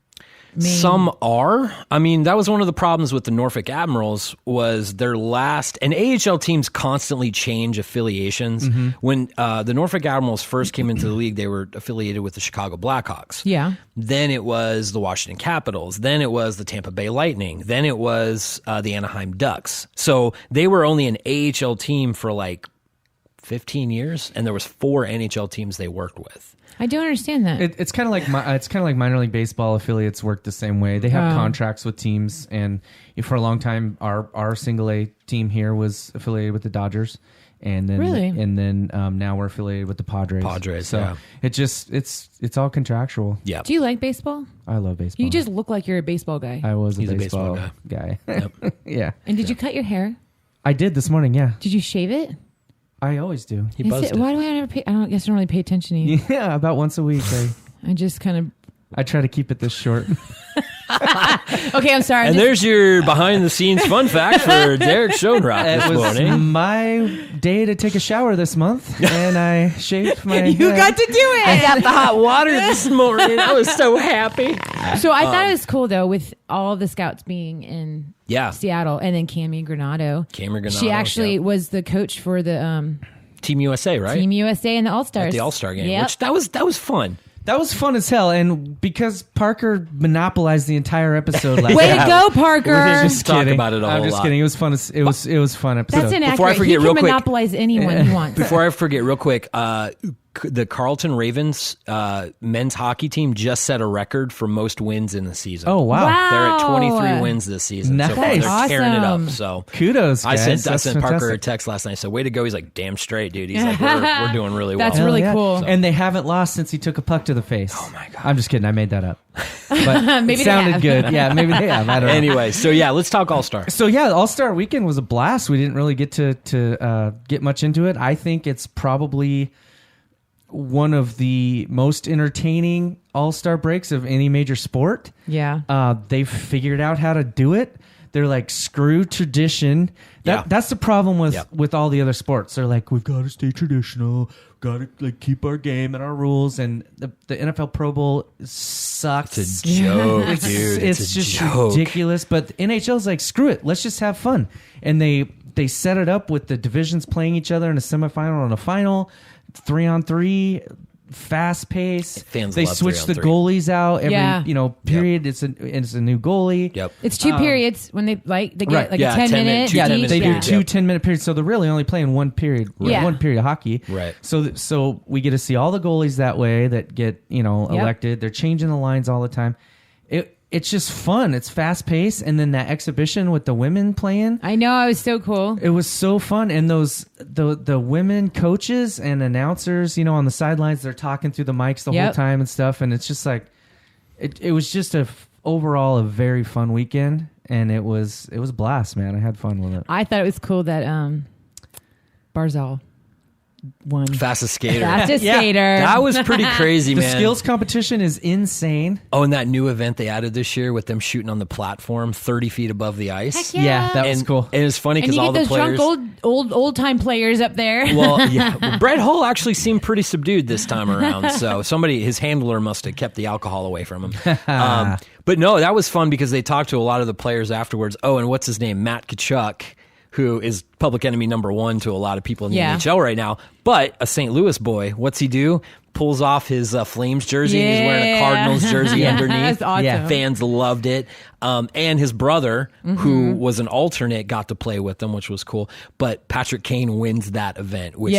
Some are. I mean, that was one of the problems with the Norfolk Admirals was their last, and AHL teams constantly change affiliations. When the Norfolk Admirals first came into the league, they were affiliated with the Chicago Blackhawks. Yeah. Then it was the Washington Capitals. Then it was the Tampa Bay Lightning. Then it was the Anaheim Ducks. So they were only an AHL team for like 15 years, and there was 4 NHL teams they worked with. I don't understand that. It's kind of like minor league baseball affiliates work the same way. They have contracts with teams, and for a long time, our single A team here was affiliated with the Dodgers, and then now we're affiliated with the Padres. So it's all contractual. Yeah. Do you like baseball? I love baseball. You just look like you're a baseball guy. I was He's a baseball guy. Yep. Yeah. And did you cut your hair? I did this morning. Yeah. Did you shave it? I always do. He buzzed it. Why do I never pay? I guess I don't really pay attention to you. Yeah, about once a week. I just kind of. I try to keep it this short. Okay, I'm sorry. And there's your behind the scenes fun fact for Derek Schoenrock this It was morning. my day to take a shower this month, and I shaved my you head. got to do it. I got the hot water this morning. I was so happy. So I thought it was cool though, with all the scouts being in Yeah. Seattle, and then Cammie Granado. She actually was the coach for the Team USA, right? Team USA and the All Stars. At the All-Star game, Yep. which that was fun. That was fun as hell, and because Parker monopolized the entire episode last Way night. to go, Parker! We're just talk about it a I'm whole just lot. kidding. It was fun. It was fun episode. That's inaccurate. Before I forget, he real can quick- monopolize anyone he wants. Before I forget, real quick, the Carleton Ravens men's hockey team just set a record for most wins in the season. Oh wow. Wow. They're at 23 wins this season. So far. Nice. They're tearing it up. Awesome. So Kudos, I guys. sent That's Parker a fantastic. text last night. I said, "Way to go!" He's like, "Damn straight, dude." He's like, "We're doing really well." That's Hell really yeah. cool. And they haven't lost since he took a puck to the face. Oh my God. I'm just kidding. I made that up. But Maybe it they sounded have. good. Yeah, maybe they have. I don't know. Anyway, so yeah, let's talk All Star. So yeah, All Star Weekend was a blast. We didn't really get to get much into it. I think it's probably one of the most entertaining All Star breaks of any major sport. Yeah. They've figured out how to do it. They're like, screw tradition. That's the problem with all the other sports. They're like, we've got to stay traditional. Got to like keep our game and our rules. And the NFL Pro Bowl sucks. It's a joke, dude. It's a just joke. ridiculous. But the NHL's like, screw it. Let's just have fun. And they set it up with the divisions playing each other in a semifinal and a final, 3-on-3. Fast pace. Fans they love switch the 3-on-3. goalies out every Yeah. period. It's a new goalie. Yep. It's 2 periods when they get Right. like Yeah, a 10 10 minute. two Yeah, 10 each. minute they do periods. two Yep. 10-minute periods, so they're really only playing one period, Yeah. one period of hockey. Right. So we get to see all the goalies that way that get elected. They're changing the lines all the time. It's just fun. It's fast paced, and then that exhibition with the women playing. I know, it was so cool. It was so fun, and the women coaches and announcers, on the sidelines, they're talking through the mics the whole time and stuff, and it's just like it was just overall a very fun weekend, and it was a blast, man. I had fun with it. I thought it was cool that Barzal won. Fastest skater. Fastest Yeah. skater. That was pretty crazy, The man. skills competition is insane. Oh, and that new event they added this year with them shooting on the platform 30 feet above the ice. Heck yeah. That was and, cool. And it's funny And because you all get the those players. drunk old time players up there. Well, yeah. Well, Brett Hull actually seemed pretty subdued this time around. So his handler must have kept the alcohol away from him. But no, that was fun because they talked to a lot of the players afterwards. Oh, and what's his name? Matt Tkachuk, who is public enemy number 1 to a lot of people in the NHL right now. But a St. Louis boy, what's he do? Pulls off his Flames jersey and he's wearing a Cardinals jersey underneath. That's awesome. Yeah. Fans loved it. And his brother, who was an alternate, got to play with them, which was cool. But Patrick Kane wins that event, which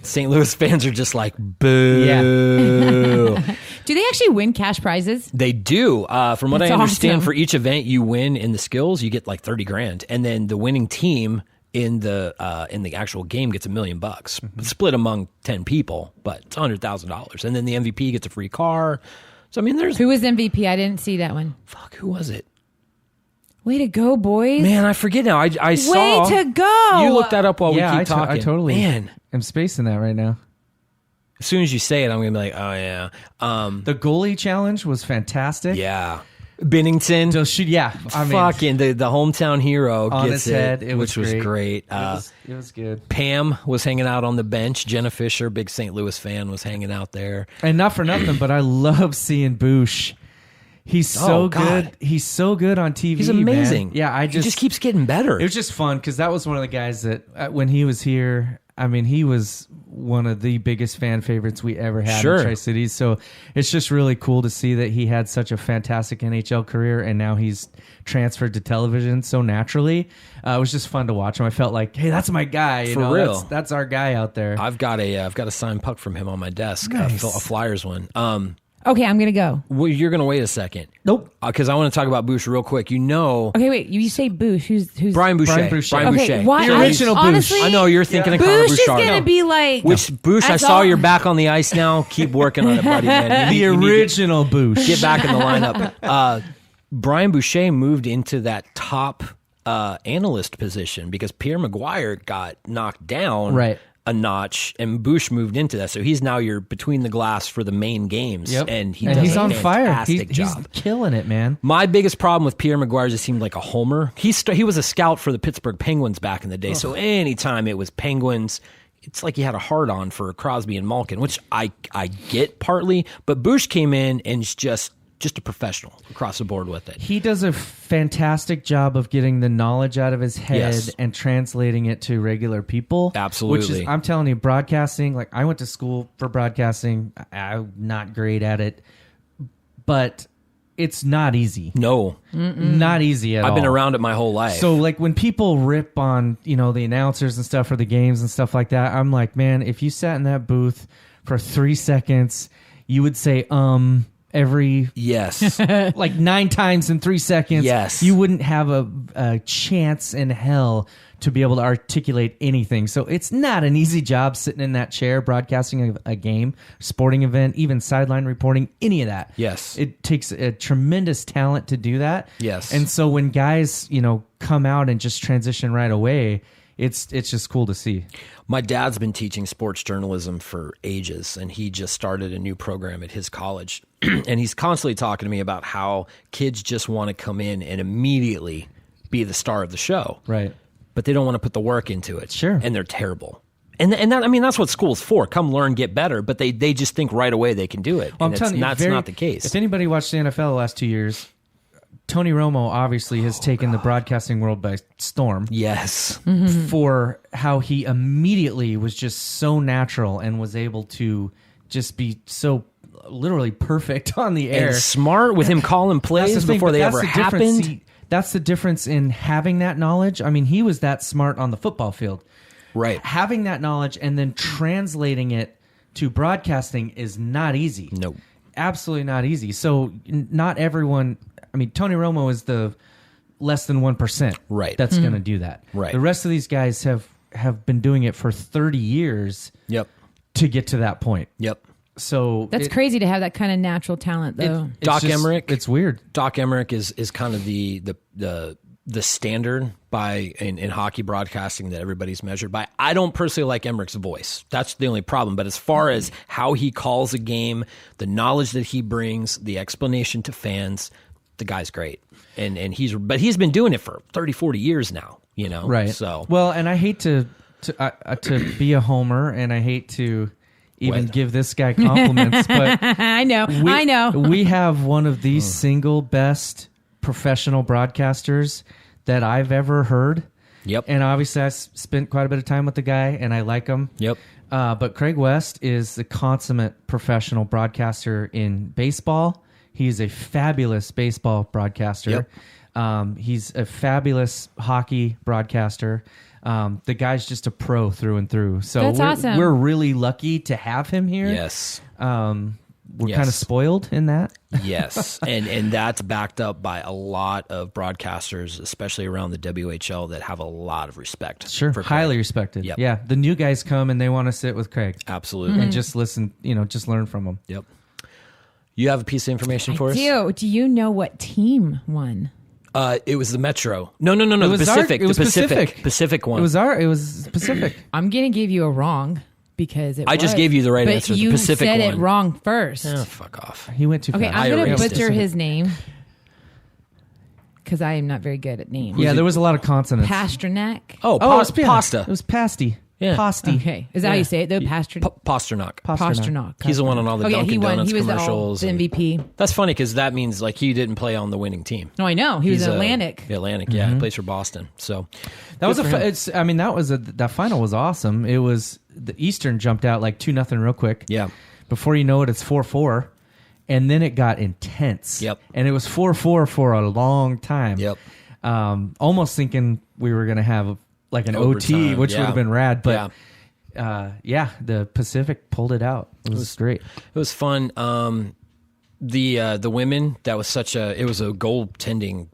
St. Louis fans are just like, boo. Yeah. Do they actually win cash prizes? They do. From what That's I understand, awesome. for each event you win in the skills, you get like $30,000, and then the winning team in the actual game gets $1 million, split among 10 people, but it's $100,000, and then the MVP gets a free car. So I mean, there's Who was MVP? I didn't see that one. who was it? Way to go, boys. Man, I forget now. I saw. Way to go. You look that up while we Yeah, keep talking. I totally Man, am spacing that right now. as soon as you say it, I'm gonna be like, oh yeah, The goalie challenge was fantastic. yeah. Bennington, So I mean, fucking the hometown hero on gets his head, it which was great. it was good. Pam was hanging out on the bench. Jenna Fisher, big St. Louis fan, was hanging out there. And not for nothing, but I love seeing Boosh. He's so Oh, God. good. He's so good on TV. He's amazing. Man. Yeah, he just keeps getting better. It was just fun because that was one of the guys that when he was here, I mean, he was one of the biggest fan favorites we ever had Sure. in Tri-Cities. So it's just really cool to see that he had such a fantastic NHL career and now he's transferred to television so naturally. It was just fun to watch him. I felt like, hey, that's my guy. You For know, real. That's our guy out there. I've got a signed puck from him on my desk, Nice. a Flyers one. Okay, I'm gonna go. Well, you're gonna wait a second. Nope. Because I want to talk about Boucher real quick. You know, Okay, wait. You say Boosh. Who's Brian Boucher. Brian Boucher. Brian Okay, Boucher. why? The original Boosh. Honestly, I know you're thinking of Connor Boosh is Bouchard. gonna be like. Which Boosh? I That's saw all- you're back on the ice now. Keep working on it, buddy. Man. The You need to original Boosh. get back in the lineup. Brian Boucher moved into that top analyst position because Pierre Maguire got knocked down Right. a notch, and Bush moved into that. So he's now your between the glass for the main games, Yep. and and does he's a on fire. fantastic He's job. killing it, man. My biggest problem with Pierre Maguire just seemed like a homer. He was a scout for the Pittsburgh Penguins back in the day, so anytime it was Penguins, it's like he had a hard-on for Crosby and Malkin, which I get partly, but Bush came in and is just a professional across the board with it. He does a fantastic job of getting the knowledge out of his head Yes. and translating it to regular people. Absolutely. Which is, I'm telling you, broadcasting, like I went to school for broadcasting. I'm not great at it, but it's not easy. No, Not easy at all. I've been around it my whole life. So like when people rip on, the announcers and stuff for the games and stuff like that, I'm like, man, if you sat in that booth for 3 seconds, you would say, every yes, like 9 times in 3 seconds. Yes. You wouldn't have a chance in hell to be able to articulate anything. So it's not an easy job sitting in that chair, broadcasting a game, sporting event, even sideline reporting, any of that. Yes. It takes a tremendous talent to do that. Yes. And so when guys, come out and just transition right away, it's just cool to see. My dad's been teaching sports journalism for ages, and he just started a new program at his college. And he's constantly talking to me about how kids just want to come in and immediately be the star of the show. Right. But they don't want to put the work into it. Sure. And they're terrible. And that, I mean, that's what school's for. Come learn, get better. But they just think right away they can do it. Well, And that's not the case. If anybody watched the NFL the last 2 years, Tony Romo obviously has taken the broadcasting world by storm. Yes. For how he immediately was just so natural and was able to just be so literally perfect on the air. And smart with him calling plays That's the thing, before but they that's ever the difference. happened. See, that's the difference in having that knowledge. I mean, he was that smart on the football field. Right. Having that knowledge and then translating it to broadcasting is not easy. No. Absolutely not easy. So not everyone, I mean, Tony Romo is the less than 1% Right. that's going to do that. Right. The rest of these guys have been doing it for 30 years Yep. to get to that point. Yep. So That's crazy to have that kind of natural talent, though. it's Doc just- Emmerich. It's weird. Doc Emmerich is kind of the standard in hockey broadcasting that everybody's measured by. I don't personally like Emmerich's voice. That's the only problem. But as far as how he calls a game, the knowledge that he brings, the explanation to fans, the guy's great. And he's been doing it for 30, 40 years now, Right. So well, and I hate to be a homer, and I hate to even What? give this guy compliments, but I know. we have one of the single best professional broadcasters that I've ever heard. Yep. And obviously, I spent quite a bit of time with the guy, and I like him. Yep. But Craig West is the consummate professional broadcaster in baseball. He's a fabulous baseball broadcaster. Yep. He's a fabulous hockey broadcaster. The guy's just a pro through and through. So That's awesome. We're really lucky to have him here. Yes. We're Yes. kind of spoiled in that. Yes, and that's backed up by a lot of broadcasters, especially around the WHL, that have a lot of respect. Sure, for Craig. highly respected. Yep. Yeah, the new guys come and they want to sit with Craig Absolutely. and just listen. Just learn from him. Yep. You have a piece of information for us? Do you know what team won? It was the Metro. No. It The was Pacific. it was The Pacific. Pacific. Pacific one. It was Pacific. I'm gonna give you a wrong because I just gave you the right but answer. The You Pacific said one. it wrong first. Oh, fuck off. He went too Okay, fast. I'm I gonna erased butcher it. his name because I am not very good at names. Yeah, there was a lot of consonants. Pasternak. Oh, Oh, it was pasta. It was pasty. Yeah. Posty. Okay. Is that how you say it, though? Pasternak. Pasternak. He's the one on all the Dunkin' he won. Donuts He was commercials. the MVP. That's funny because that means like he didn't play on the winning team. No, I know. He was He's Atlantic. Atlantic, yeah. He plays for Boston. So That was good for him. that final was awesome. It was the Eastern jumped out like 2-0 real quick. Yeah. Before you know it, it's 4-4, and then it got intense. Yep. And it was 4-4 for a long time. Yep. Almost thinking we were gonna have like an OT, Overtime, which yeah. would have been rad, but Yeah. the Pacific pulled it out. It was great. It was fun. The women, that was it was a goaltending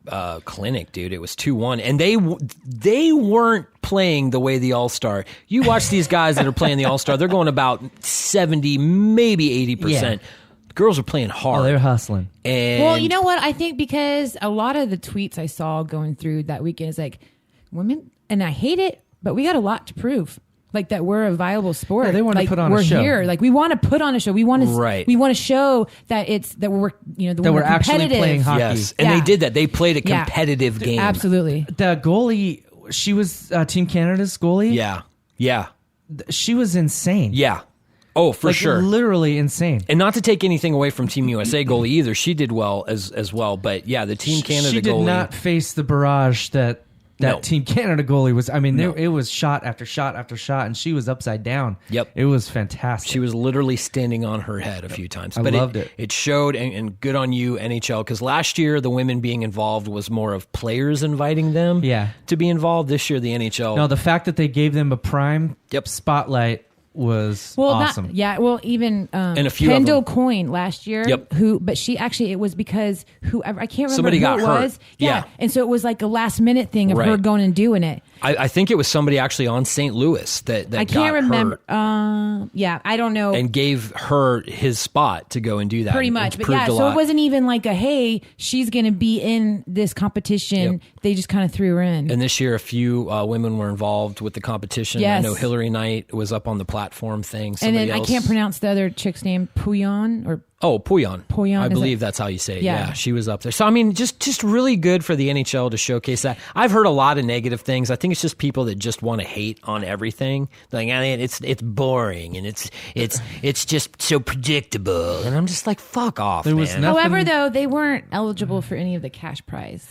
clinic, dude. It was 2-1, and they weren't playing the way the All-Star. You watch these guys that are playing the All-Star, they're going about 70, maybe 80%. Yeah. Girls are playing hard. Oh, they were hustling. And Well, you know what? I think because a lot of the tweets I saw going through that weekend is like, women, and I hate it, but we got a lot to prove. Like that we're a viable sport. Yeah, they want to like, put on a we're show. here. Like we want to put on a show. We want to Right. we want to show that we're That we're actually competitive. playing hockey. Yes, and Yeah. they did that. They played a Yeah. competitive game. Absolutely. The goalie, she was Team Canada's goalie. Yeah. Yeah. She was insane. Yeah. Oh, for Like, sure. literally insane. And not to take anything away from Team USA goalie either. She did well as well. But yeah, the Team Canada she did goalie. not face the barrage that No. Team Canada goalie was. I mean, No. it was shot after shot after shot, and she was upside down. Yep. It was fantastic. She was literally standing on her head a few times. I But loved it. It showed, and good on you, NHL, because last year the women being involved was more of players inviting them Yeah. to be involved. This year the NHL. No, the fact that they gave them a prime Yep. spotlight was Well, awesome. even And a few of Kendall them. Coyne last year. Yep. But she actually, it was because whoever, I can't remember Somebody who got it hurt. was. Yeah. And so it was like a last minute thing of her Right. going and doing it. I think it was somebody actually on St. Louis that I got can't remember. hurt I don't know. and gave her his spot to go and do that. Pretty and much. But proved yeah, a so lot. it wasn't even like hey, she's going to be in this competition. Yep. They just kind of threw her in. And this year, a few women were involved with the competition. Yes. I know Hillary Knight was up on the platform thing. And Somebody then else. I can't pronounce the other chick's name, Puyon or Puyon. Puyon, I is believe it? that's how you say it. Yeah. Yeah, she was up there. So I mean, just really good for the NHL to showcase that. I've heard a lot of negative things. I think it's just people that just want to hate on everything. Like, it's boring and it's just so predictable. And I'm just like, fuck off, There was man. nothing- However, though, they weren't eligible for any of the cash prize.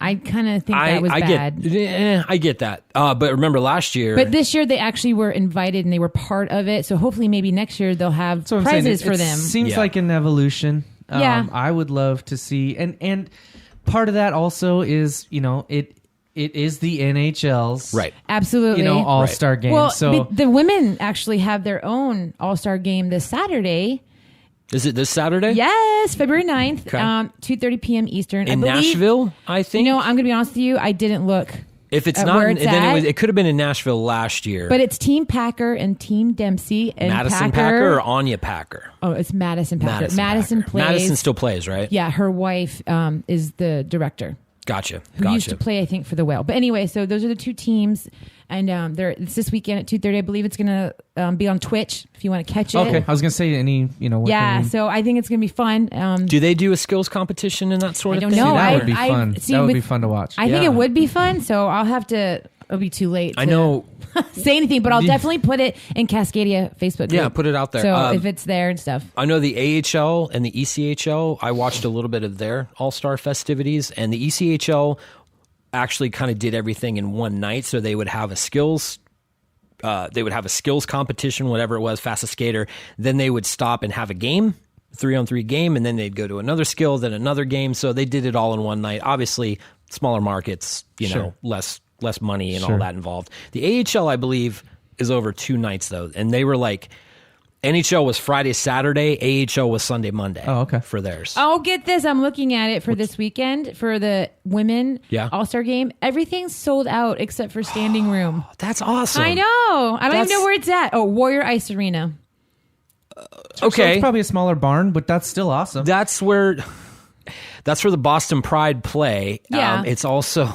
I kind of think that was bad. I get that. But remember last year. But this year they actually were invited and they were part of it. So hopefully maybe next year they'll have That's what I'm saying. prizes It for them. Seems Yeah. like an evolution. Yeah. I would love to see, and part of that also is it is the NHL's right. Absolutely. All-Star game. Well, so the women actually have their own All-Star game this Saturday. Is it this Saturday? Yes, February 9th, Okay. 2:30 p.m. Eastern. In I believe, Nashville, I think. You know, I'm going to be honest with you. I didn't look. If it's at not, where it's then at. it could have been in Nashville last year. But it's Team Packer and Team Dempsey and Madison Packer or Anya Packer? Oh, it's Madison Packer. Madison Packer. plays. Madison still plays, right? Yeah, her wife is the director. Gotcha. Who used to play, I think, for the Whale. But anyway, so those are the two teams, and it's this weekend at 2:30. I believe it's going to be on Twitch if you want to catch it. okay, I was gonna say what Yeah, can we- so I think it's going to be fun. Do they do a skills competition and that sort I of don't thing? know. that I- would be fun. see, that would with- be fun to watch. I think Yeah. it would be fun, so I'll have to. It'll be too late. I to know. say anything, but I'll definitely put it in Cascadia Facebook group. Yeah, put it out there. So if it's there and stuff. I know the AHL and the ECHL. I watched a little bit of their All-Star festivities, and the ECHL actually kind of did everything in one night. So they would have a skills. They would have a skills competition, whatever it was, fastest skater. Then they would stop and have a game, 3-on-3 game, and then they'd go to another skill, then another game. So they did it all in one night. Obviously, smaller markets, Sure. less money and Sure. all that involved. The AHL, I believe, is over 2 nights though, and they were like, NHL was Friday, Saturday. AHL was Sunday, Monday. Oh, okay. For theirs. Oh, get this. I'm looking at it for this weekend for the women Yeah. All-Star game. Everything's sold out except for standing room. That's awesome. I know. I don't That's- even know where it's at. Oh, Warrior Ice Arena. So Okay. it's probably a smaller barn, but that's still awesome. That's where the Boston Pride play. Yeah. It's also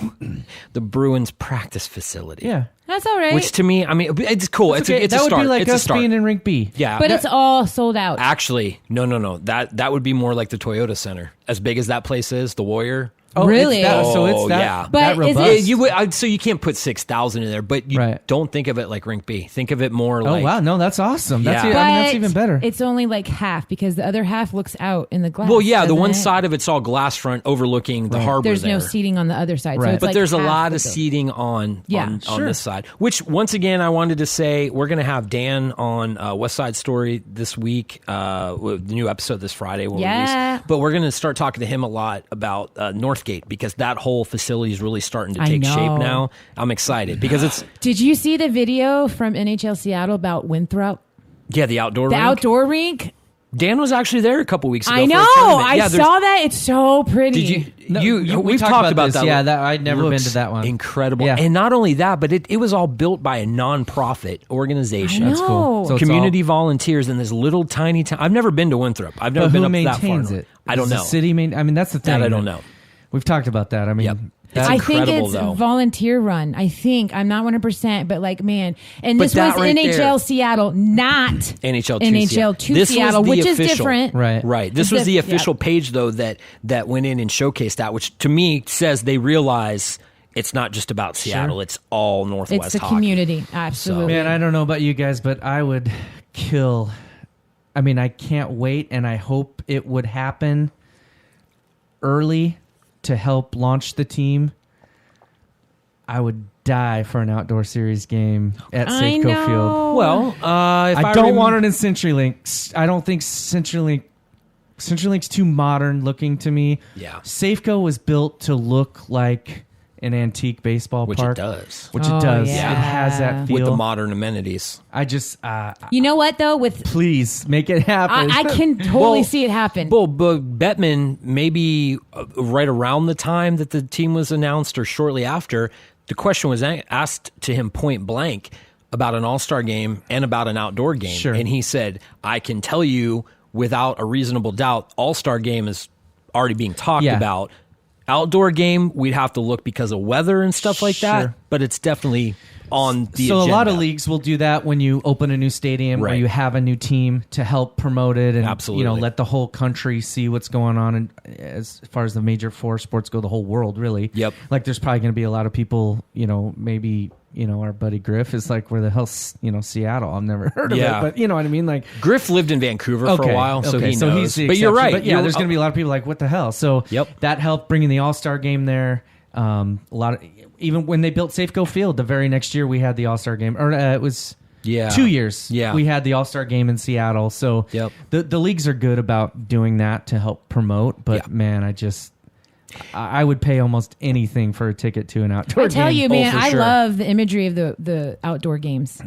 the Bruins practice facility. yeah, That's all right. Which to me, I mean, it's cool. It's okay. a That would start. be like it's a us start. being in Rink B. Yeah. but it's all sold out. Actually, no. That would be more like the Toyota Center. As big as that place is, the Warrior. Oh, Really? So it's that, yeah. But that is it- robust. So you can't put 6,000 in there, but you Right. don't think of it like Rink B. Think of it more Oh like wow, no, that's awesome. That's Yeah. that's even better. It's only like half because the other half looks out in the glass. well, yeah, the doesn't one it? side of it's all glass front overlooking the harbor. There's there. no seating on the other side, Right. so it's But like there's a half lot the of building. seating on Sure. this side. Which once again, I wanted to say we're going to have Dan on West Side Story this week. The new episode this Friday will Yeah. release. But we're going to start talking to him a lot about Northgate because that whole facility is really starting to I take shape know. now. I'm excited because it's Did you see the video from NHL Seattle about Winthrop, the outdoor the rink. outdoor rink? Dan was actually there a couple weeks ago. I for a know. tournament. I Yeah, there's- saw that. It's so pretty. Did No, you? we We've talked talked about about this. that. Yeah, that I'd never been Looks to that one. Incredible, Yeah. and not only that, but it was all built by a non-profit organization. I That's cool. know. So it's Community volunteers in this little tiny town. I've never been to Winthrop. I've never But been who up that far. maintains north. it? I don't Does know. the city I mean, that's the thing. That I don't know. We've talked about that. I mean, Yep. that- I think incredible, it's though. volunteer run. I think I'm not 100%, but like man, and But this that was right NHL there- Seattle, not NHL to NHL to This was Seattle, the which is official- different. Right. Right. This was the official page though that went in and showcased that, which to me says they realize it's not just about Seattle. It's all Northwest It's the hockey. community, absolutely. Man, I don't know about you guys, but I would kill. I mean, I can't wait, and I hope it would happen early to help launch the team. I would die for an outdoor series game at I Safeco know. Field. Well, if I don't want it in CenturyLink. I don't think CenturyLink's too modern looking to me. Yeah. Safeco was built to look like an antique baseball which park, it does which Oh, it does. yeah. It has that feel. with the modern amenities. I just You know what though? With please make it happen. I can totally see it happen. Well, but Bettman, maybe right around the time that the team was announced or shortly after, the question was asked to him point blank about an all-star game and about an outdoor game. Sure. And he said, I can tell you without a reasonable doubt, all-star game is already being talked Yeah. about. Outdoor game, we'd have to look because of weather and stuff like that, Sure. but it's definitely on the So agenda. a lot of leagues will do that when you open a new stadium or Right. you have a new team to help promote it and Absolutely. let the whole country see what's going on. And as far as the major four sports go, the whole world really. Yep. Like there's probably going to be a lot of people. Maybe our buddy Griff is like, where the hell's Seattle? I've never heard of Yeah. it, but you know what I mean. Like Griff lived in Vancouver for a while, so he knows. he's the but you're exception. right. But yeah, there's going to be a lot of people like, what the hell? So Yep. that helped bringing the All-Star game there. A lot of even when they built Safeco Field, the very next year we had the All-Star game, or it was 2 years. Yeah. we had the All-Star game in Seattle. So Yep. the leagues are good about doing that to help promote. But Yeah. man, I would pay almost anything for a ticket to an outdoor I tell game. you, man, for I sure. love the imagery of the outdoor games.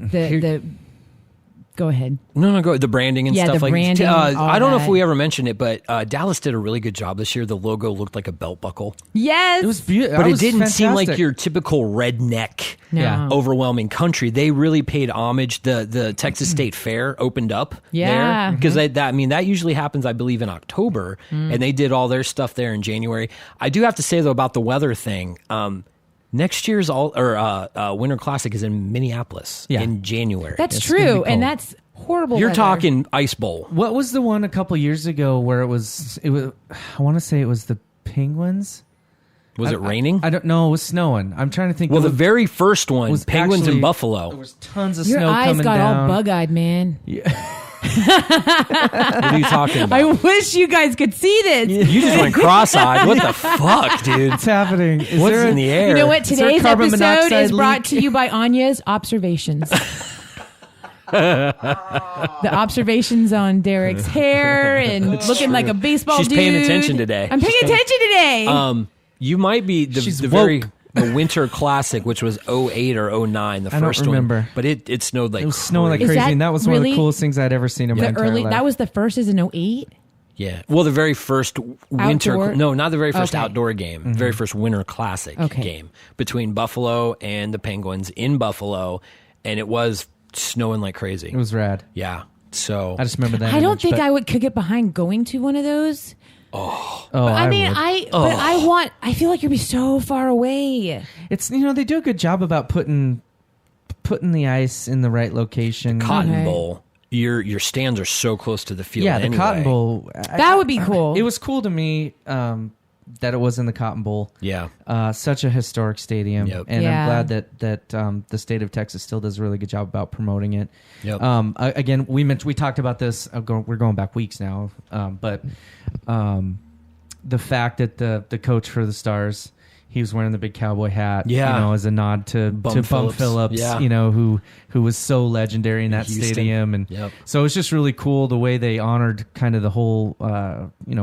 Go ahead. No, go the branding and Yeah, stuff the like branding, all I don't know if that. we ever mentioned it, but Dallas did a really good job this year. The logo looked like a belt buckle, Yes. It was beautiful, but it didn't seem like your typical redneck, No. Yeah. overwhelming country. They really paid homage. The Texas State Fair opened up Yeah. there because that usually happens, I believe, in October, and they did all their stuff there in January. I do have to say though about the weather thing. Next year's Winter Classic is in Minneapolis in January. That's It's gonna be true, cold. and that's horrible. You're weather. talking Ice Bowl. What was the one a couple years ago where it was? I want to say it was the Penguins. Was it raining? I don't know. It was snowing. I'm trying to think. Well, It the was- very first one, was Penguins actually- in Buffalo. There was tons of Your snow eyes coming got down. all bug-eyed, man. What are you talking about? I wish you guys could see this. You just went cross-eyed. What the fuck, dude? What's happening? Is What's there in the air? You know what? Is there Today's carbon episode monoxide is brought leak? to you by Anya's Observations. The observations on Derek's hair and looking like a baseball She's dude. paying attention today. I'm paying attention today. You might be She's the woke. Winter Classic, which was 08 or 09, the I don't first remember. one. But it snowed like It was snowing like Is crazy, that and that was one of the really coolest things I'd ever seen in my the entire early life. that was the first is in 08. Yeah. Well, the very first winter. Outdoor? No, not the very first Okay. outdoor game. Mm-hmm. Very first Winter Classic Okay. game between Buffalo and the Penguins in Buffalo, and it was snowing like crazy. It was rad. Yeah. So I just remember that. I don't image, think but- I could get behind going to one of those. Oh, I mean, would. I feel like you'd be so far away. It's they do a good job about putting the ice in the right location. Cotton Okay. Bowl. Your stands are so close to the field. Yeah, the anyway. Cotton Bowl. That would be cool. It was cool to me. that it was in the Cotton Bowl. Yeah. Such a historic stadium. Yep. And Yeah. I'm glad that the state of Texas still does a really good job about promoting it. Yep. Again, we talked about this. We're going back weeks now. But the fact that the coach for the Stars, he was wearing the big cowboy hat, Yeah. as a nod to Bum Phillips, Yeah. who was so legendary in that Houston. stadium. And Yep. so it's just really cool the way they honored kind of the whole,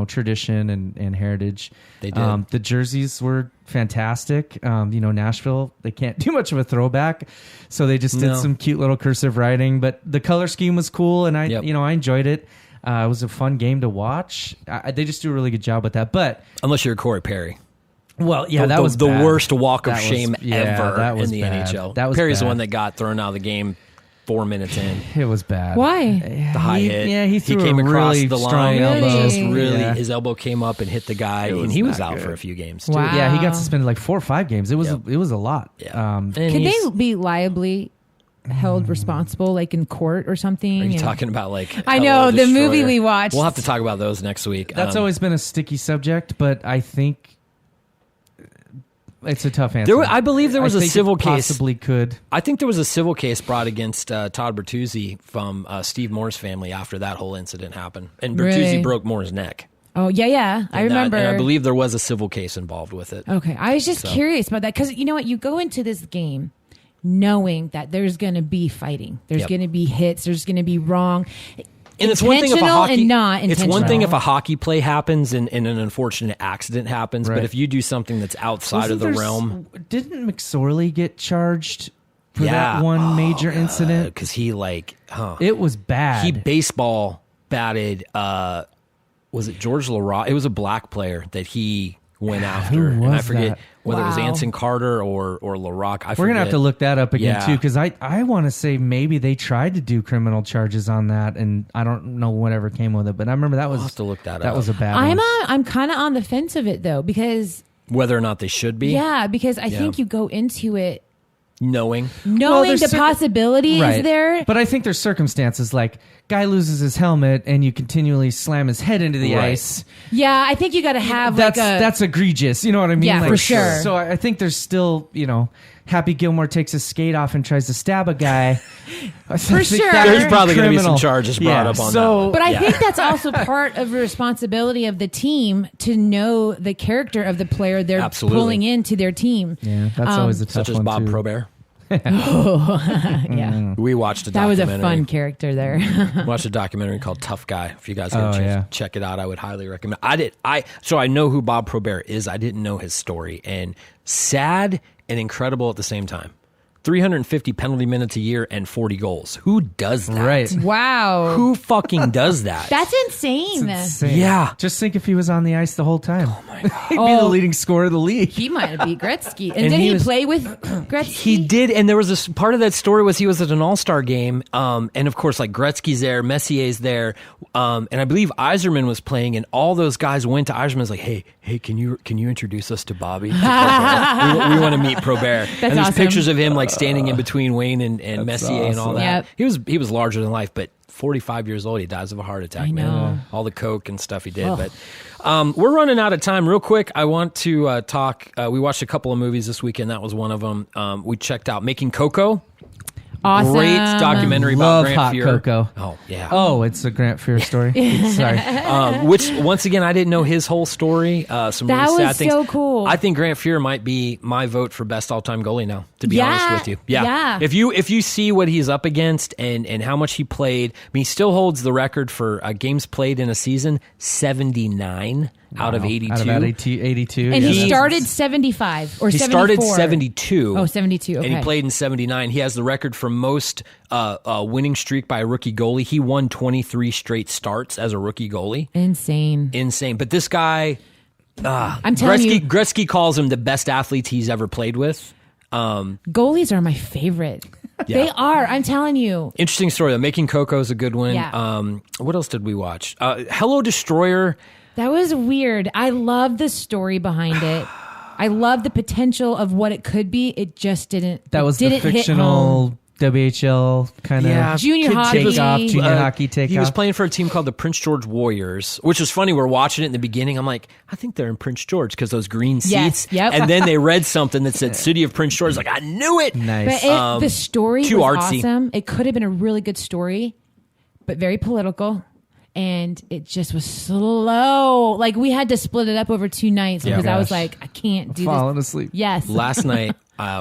tradition and heritage. They did. The jerseys were fantastic. Nashville, they can't do much of a throwback. So they just did No. some cute little cursive writing, but the color scheme was cool. And I enjoyed it. It was a fun game to watch. They just do a really good job with that. But Unless you're Corey Perry. well, yeah, that the, was the bad. worst walk of That was- shame ever that was in the bad. NHL. That was Perry's the bad. one that got thrown out of the game 4 minutes in. It was bad. Why? The high hit. Yeah, he threw came a across really the strong line. elbow. And just really, Yeah. his elbow came up and hit the guy, It and was he was not out for good. a few games too. Wow. Yeah, he got suspended like 4 or 5 games. It was Yep. it was a lot. Yeah. And Could he's- they be liably held responsible, like in court or something? Are you And- talking about like? I know, Hello the movie Destroyer? we watched. We'll have to talk about those next week. That's always been a sticky subject, but I think it's a tough answer. I believe there was I a think civil it case. possibly could. I think there was a civil case brought against Todd Bertuzzi from Steve Moore's family after that whole incident happened, and Bertuzzi Really? broke Moore's neck. Oh, yeah. I And that- remember. and I believe there was a civil case involved with it. Okay. I was just curious about that because you know what? You go into this game knowing that there's going to be fighting. There's Yep. going to be hits. There's going to be wrong. And it's one thing if a Intentional hockey, and not it's one thing intentional. if a hockey play happens and an unfortunate accident happens, Right. but if you do something that's outside of the realm, Didn't McSorley get charged for yeah, that one major incident? because he It was bad. he baseball batted. Was it George LaRock? It was a black player that he went after, and I was forget that? whether it was Wow. Anson Carter or LaRock. We're gonna have to look that up again Yeah. too, because I want to say maybe they tried to do criminal charges on that, and I don't know whatever came with it. But I remember that was I'll have to look that that up. was a bad I'm one. I'm kind of on the fence of it though because whether or not they should be because I think you go into it knowing. knowing there's the certain- possibility is there. But I think there's circumstances like guy loses his helmet and you continually slam his head into the Right. ice. Yeah, I think you got to have That's egregious. You know what I mean? Yeah, for sure. So I think there's still, Happy Gilmore takes his skate off and tries to stab a guy. For sure. There's probably going to be some charges brought up on that one. But I Yeah. think that's also part of the responsibility of the team to know the character of the player they're Absolutely. pulling into their team. Yeah, that's always a tough Such as one Bob too. Probert. Yeah. We watched a That was documentary. a fun character there. Watched a documentary called Tough Guy. If you guys get a Oh, chance, yeah. check it out. I would highly recommend. So I know who Bob Probert is. I didn't know his story, and sad and incredible at the same time. 350 penalty minutes a year and 40 goals. Who does that? Right. Wow. Who fucking does that? That's insane. Insane. Yeah. Just think if he was on the ice the whole time. Oh my god. He'd be the leading scorer of the league. He might have beat Gretzky. And And did he he was- play with Gretzky? He did, and there was this part of that story was he was at an All-Star game, and of course, like Gretzky's there, Messier's there, and I believe Yzerman was playing, and all those guys went to Yzerman, was like, "Hey, can you introduce us to Bobby? To Probert? we want to meet Probert." And there's awesome. pictures of him like standing in between Wayne and Messier and all awesome. that. Yep. He was larger than life, but 45 years old, he dies of a heart attack. I know. Man. All the coke and stuff he did, but. We're running out of time. Real quick, I want to talk. We watched a couple of movies this weekend. That was one of them. We checked out Making Coco. Awesome. Great documentary about Love Grant Hot Fuhr. Cocoa. Oh, yeah. Oh, it's a Grant Fuhr story. Sorry. Which, once again, I didn't know his whole story. Some That really sad was things. so cool. I think Grant Fuhr might be my vote for best all-time goalie now, to be Yeah, honest with you. Yeah. yeah. If you see what he's up against and how much he played, I mean, he still holds the record for games played in a season, 79 out of 82. Out of 82. And yeah, he that's- started 75 or He 74. started 72. Oh, 72. Okay. And he played in 79. He has the record for most winning streak by a rookie goalie. He won 23 straight starts as a rookie goalie. Insane. Insane. But this guy, I'm telling you, Gretzky calls him the best athlete he's ever played with. goalies are my favorite. Yeah. They are. I'm telling you. Interesting story, though. Making Coco is a good one. Yeah. What else did we watch? Hello, Destroyer. That was weird. I love the story behind it. I love the potential of what it could be. It just didn't. That was the didn't hit fictional home. WHL kind of Junior hockey. junior hockey take He off. was playing for a team called the Prince George Warriors, which was funny. We're watching it in the beginning. I'm like, I think they're in Prince George because those green seats. Yes, yep. And then they read something that said City of Prince George. Like, I knew it. Nice. But the story too was artsy. awesome. It could have been a really good story, but very political. And it just was slow. Like, we had to split it up over 2 nights because I was gosh. like, I can't do Falling this. asleep. Yes. Last night,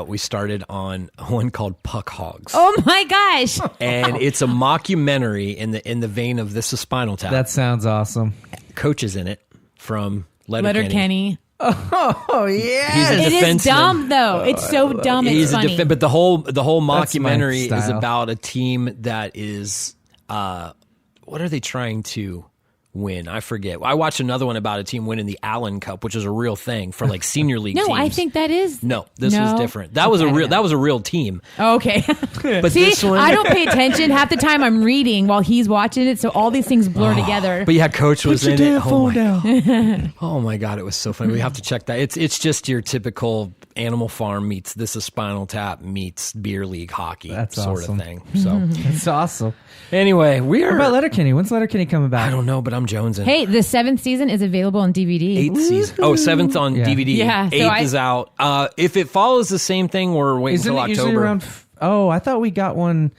we started on one called Puck Hogs. Oh my gosh. And it's a mockumentary in the vein of This is Spinal Tap. That sounds awesome. Coach is in it from Letterkenny. Oh yeah. He's a It is defenseman. dumb though. It's so dumb. He's It's a funny. but the whole That's my mockumentary is style. about a team that is what are they trying to win? I forget. I watched another one about a team winning the Allen Cup, which is a real thing for like senior league No, teams. I think that is. No, this was different. That was a real team. Oh, okay. But See, this one, I don't pay attention. Half the time I'm reading while he's watching it, so all these things blur together. But yeah, Coach was Put your in it. damn phone down. Oh my god, it was so funny. We have to check that. It's just your typical Animal Farm meets This is Spinal Tap meets beer league hockey That's sort awesome. of thing. So That's awesome. anyway, What about Letterkenny? When's Letterkenny coming back? I don't know, but I'm jonesing. Hey, the 7th season is available on DVD. 8th season. Oh, 7th on Yeah. DVD. Yeah, so 8th is out. If it follows the same thing, we're waiting Isn't until it usually October. around? I thought we got one.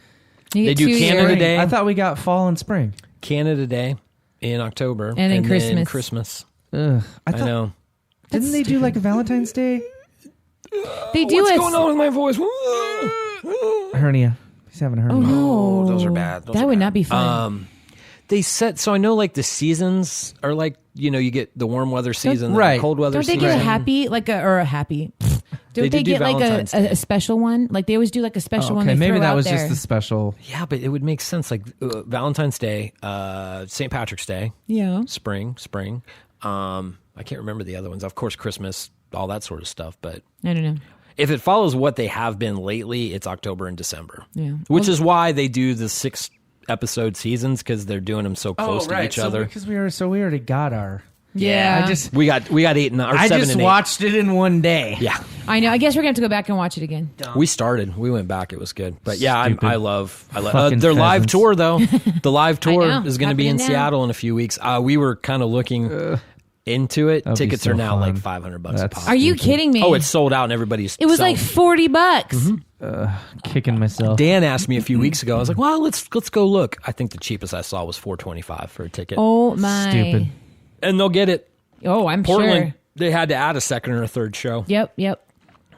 You They get do 2 Canada years. Day. I thought we got fall and spring. Canada Day in October, And then Christmas. Christmas. Ugh. I know. Didn't they do like a Valentine's Day? They do What's it. going on with my voice? Hernia. He's having a hernia. Oh, those are bad. Those that are would bad. not be fun. They set so I know like the seasons are like you get the warm weather season, Right. the cold weather Don't they season. get a happy a happy? Don't they do get like Valentine's a Day. special one? Like they always do like a special one. Okay, They maybe throw that out was there. just the special. Yeah, but it would make sense. Like Valentine's Day, St. Patrick's Day, Yeah. spring. I can't remember the other ones. Of course, Christmas, all that sort of stuff. But I don't know. if it follows what they have been lately, it's October and December. Yeah. Which is why they do the 6 episode seasons because they're doing them so close to each other. Because we already got our. Yeah. We got 8 and or I 7 just and 8. watched it in one day. Yeah, I know. I guess we're gonna have to go back and watch it again. we started. We went back. It was good. But yeah, Stupid I love fucking their live pheasants. tour though. The live tour know. is going to be in Happening now. Seattle in a few weeks. We were kind of looking into it. That'd be Tickets so are now like fun. $500 a That's- pop. Are you kidding me? Oh, it's sold out and everybody's. It was selling. like $40. Kicking myself. Dan asked me a few weeks ago. I was like, "Well, let's go look." I think the cheapest I saw was $425 for a ticket, Oh my. Stupid. and they'll get it. Oh, I'm Portland, sure. they had to add a second or a third show. Yep.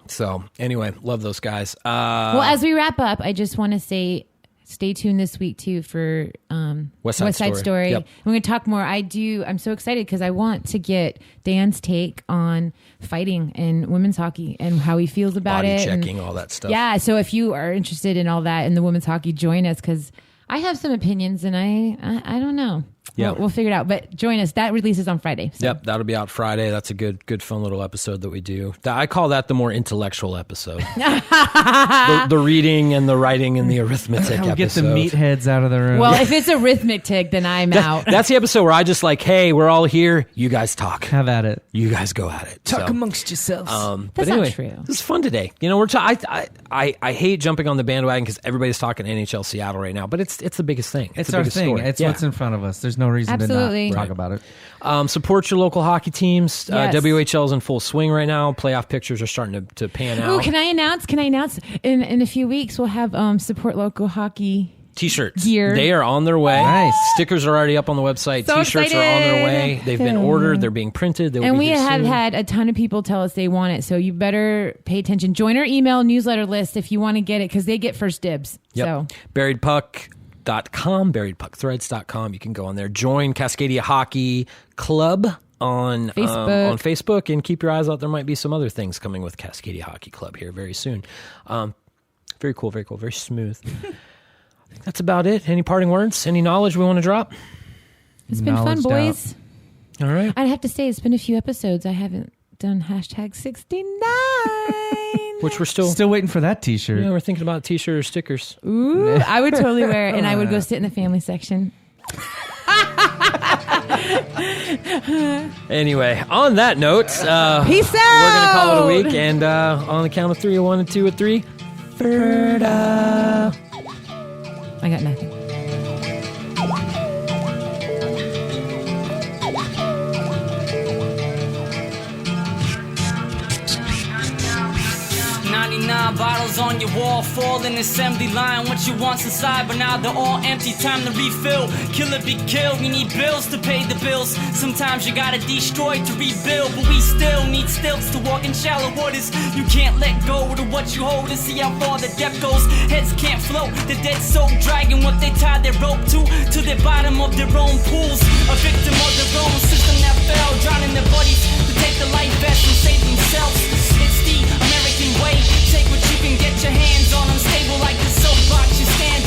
So anyway, love those guys. Well, as we wrap up, I just want to say, stay tuned this week too for West Side Story. Yep. We're going to talk more. I'm so excited because I want to get Dan's take on fighting and women's hockey and how he feels about Body it. checking, and, all that stuff. yeah. So if you are interested in all that in the women's hockey, join us because I have some opinions and I don't know. Yeah. We'll figure it out. But join us. That releases on Friday. So. Yep, that'll be out Friday. That's a good, fun little episode that we do. I call that the more intellectual episode. the reading and the writing and the arithmetic We'll episode. get the meatheads out of the room. Well, if it's arithmetic, then I'm out. That's the episode where I just like, hey, we're all here. You guys talk. have at it. You guys go at it. Talk So, amongst yourselves. but That's not anyway, true. This is fun today. We're I hate jumping on the bandwagon because everybody's talking NHL Seattle right now, but it's the biggest thing. it's the our biggest thing. story. It's Yeah. what's in front of us. There's no reason Absolutely. to not talk about it. Support your local hockey teams. Yes. WHL's in full swing right now. Playoff pictures are starting to pan out. Oh, can I announce? In a few weeks we'll have support local hockey. T-shirts. Gear. They are on their way. Nice. Stickers are already up on the website. So T-shirts are on their excited. way. They've been ordered. They're being printed. They will And be we here have soon. had a ton of people tell us they want it, so you better pay attention. Join our email newsletter list if you want to get it because they get first dibs. Yep. So BuriedPuck.com, BuriedPuckThreads.com. You can go on there. Join Cascadia Hockey Club on Facebook and keep your eyes out. There might be some other things coming with Cascadia Hockey Club here very soon. Very cool, very smooth. That's about it. Any parting words? Any knowledge we want to drop? it's been fun, Knowledged boys. All right. I'd have to say it's been a few episodes. I haven't done #69. Which we're still Still waiting for that T-shirt. yeah, we're thinking about T-shirt or stickers. Ooh, I would totally wear it, and I would go sit in the family section. Anyway, on that note, Peace out. we're going to call it a week. And on the count of 3, a 1, and 2, a 3. Ferda. I got nothing. Bottles on your wall, fall in assembly line. What you want's inside, but now they're all empty. Time to refill. Kill it, be killed. We need bills to pay the bills. Sometimes you gotta destroy to rebuild, but we still need stilts to walk in shallow waters. You can't let go to what you hold to see how far the depth goes. Heads can't float. The dead soul dragging what they tied their rope to the bottom of their own pools. A victim of their own system that fell, drowning their buddies to take the life vest and save themselves. It's the American way. Take what you can get your hands on. Unstable like the soapbox you stand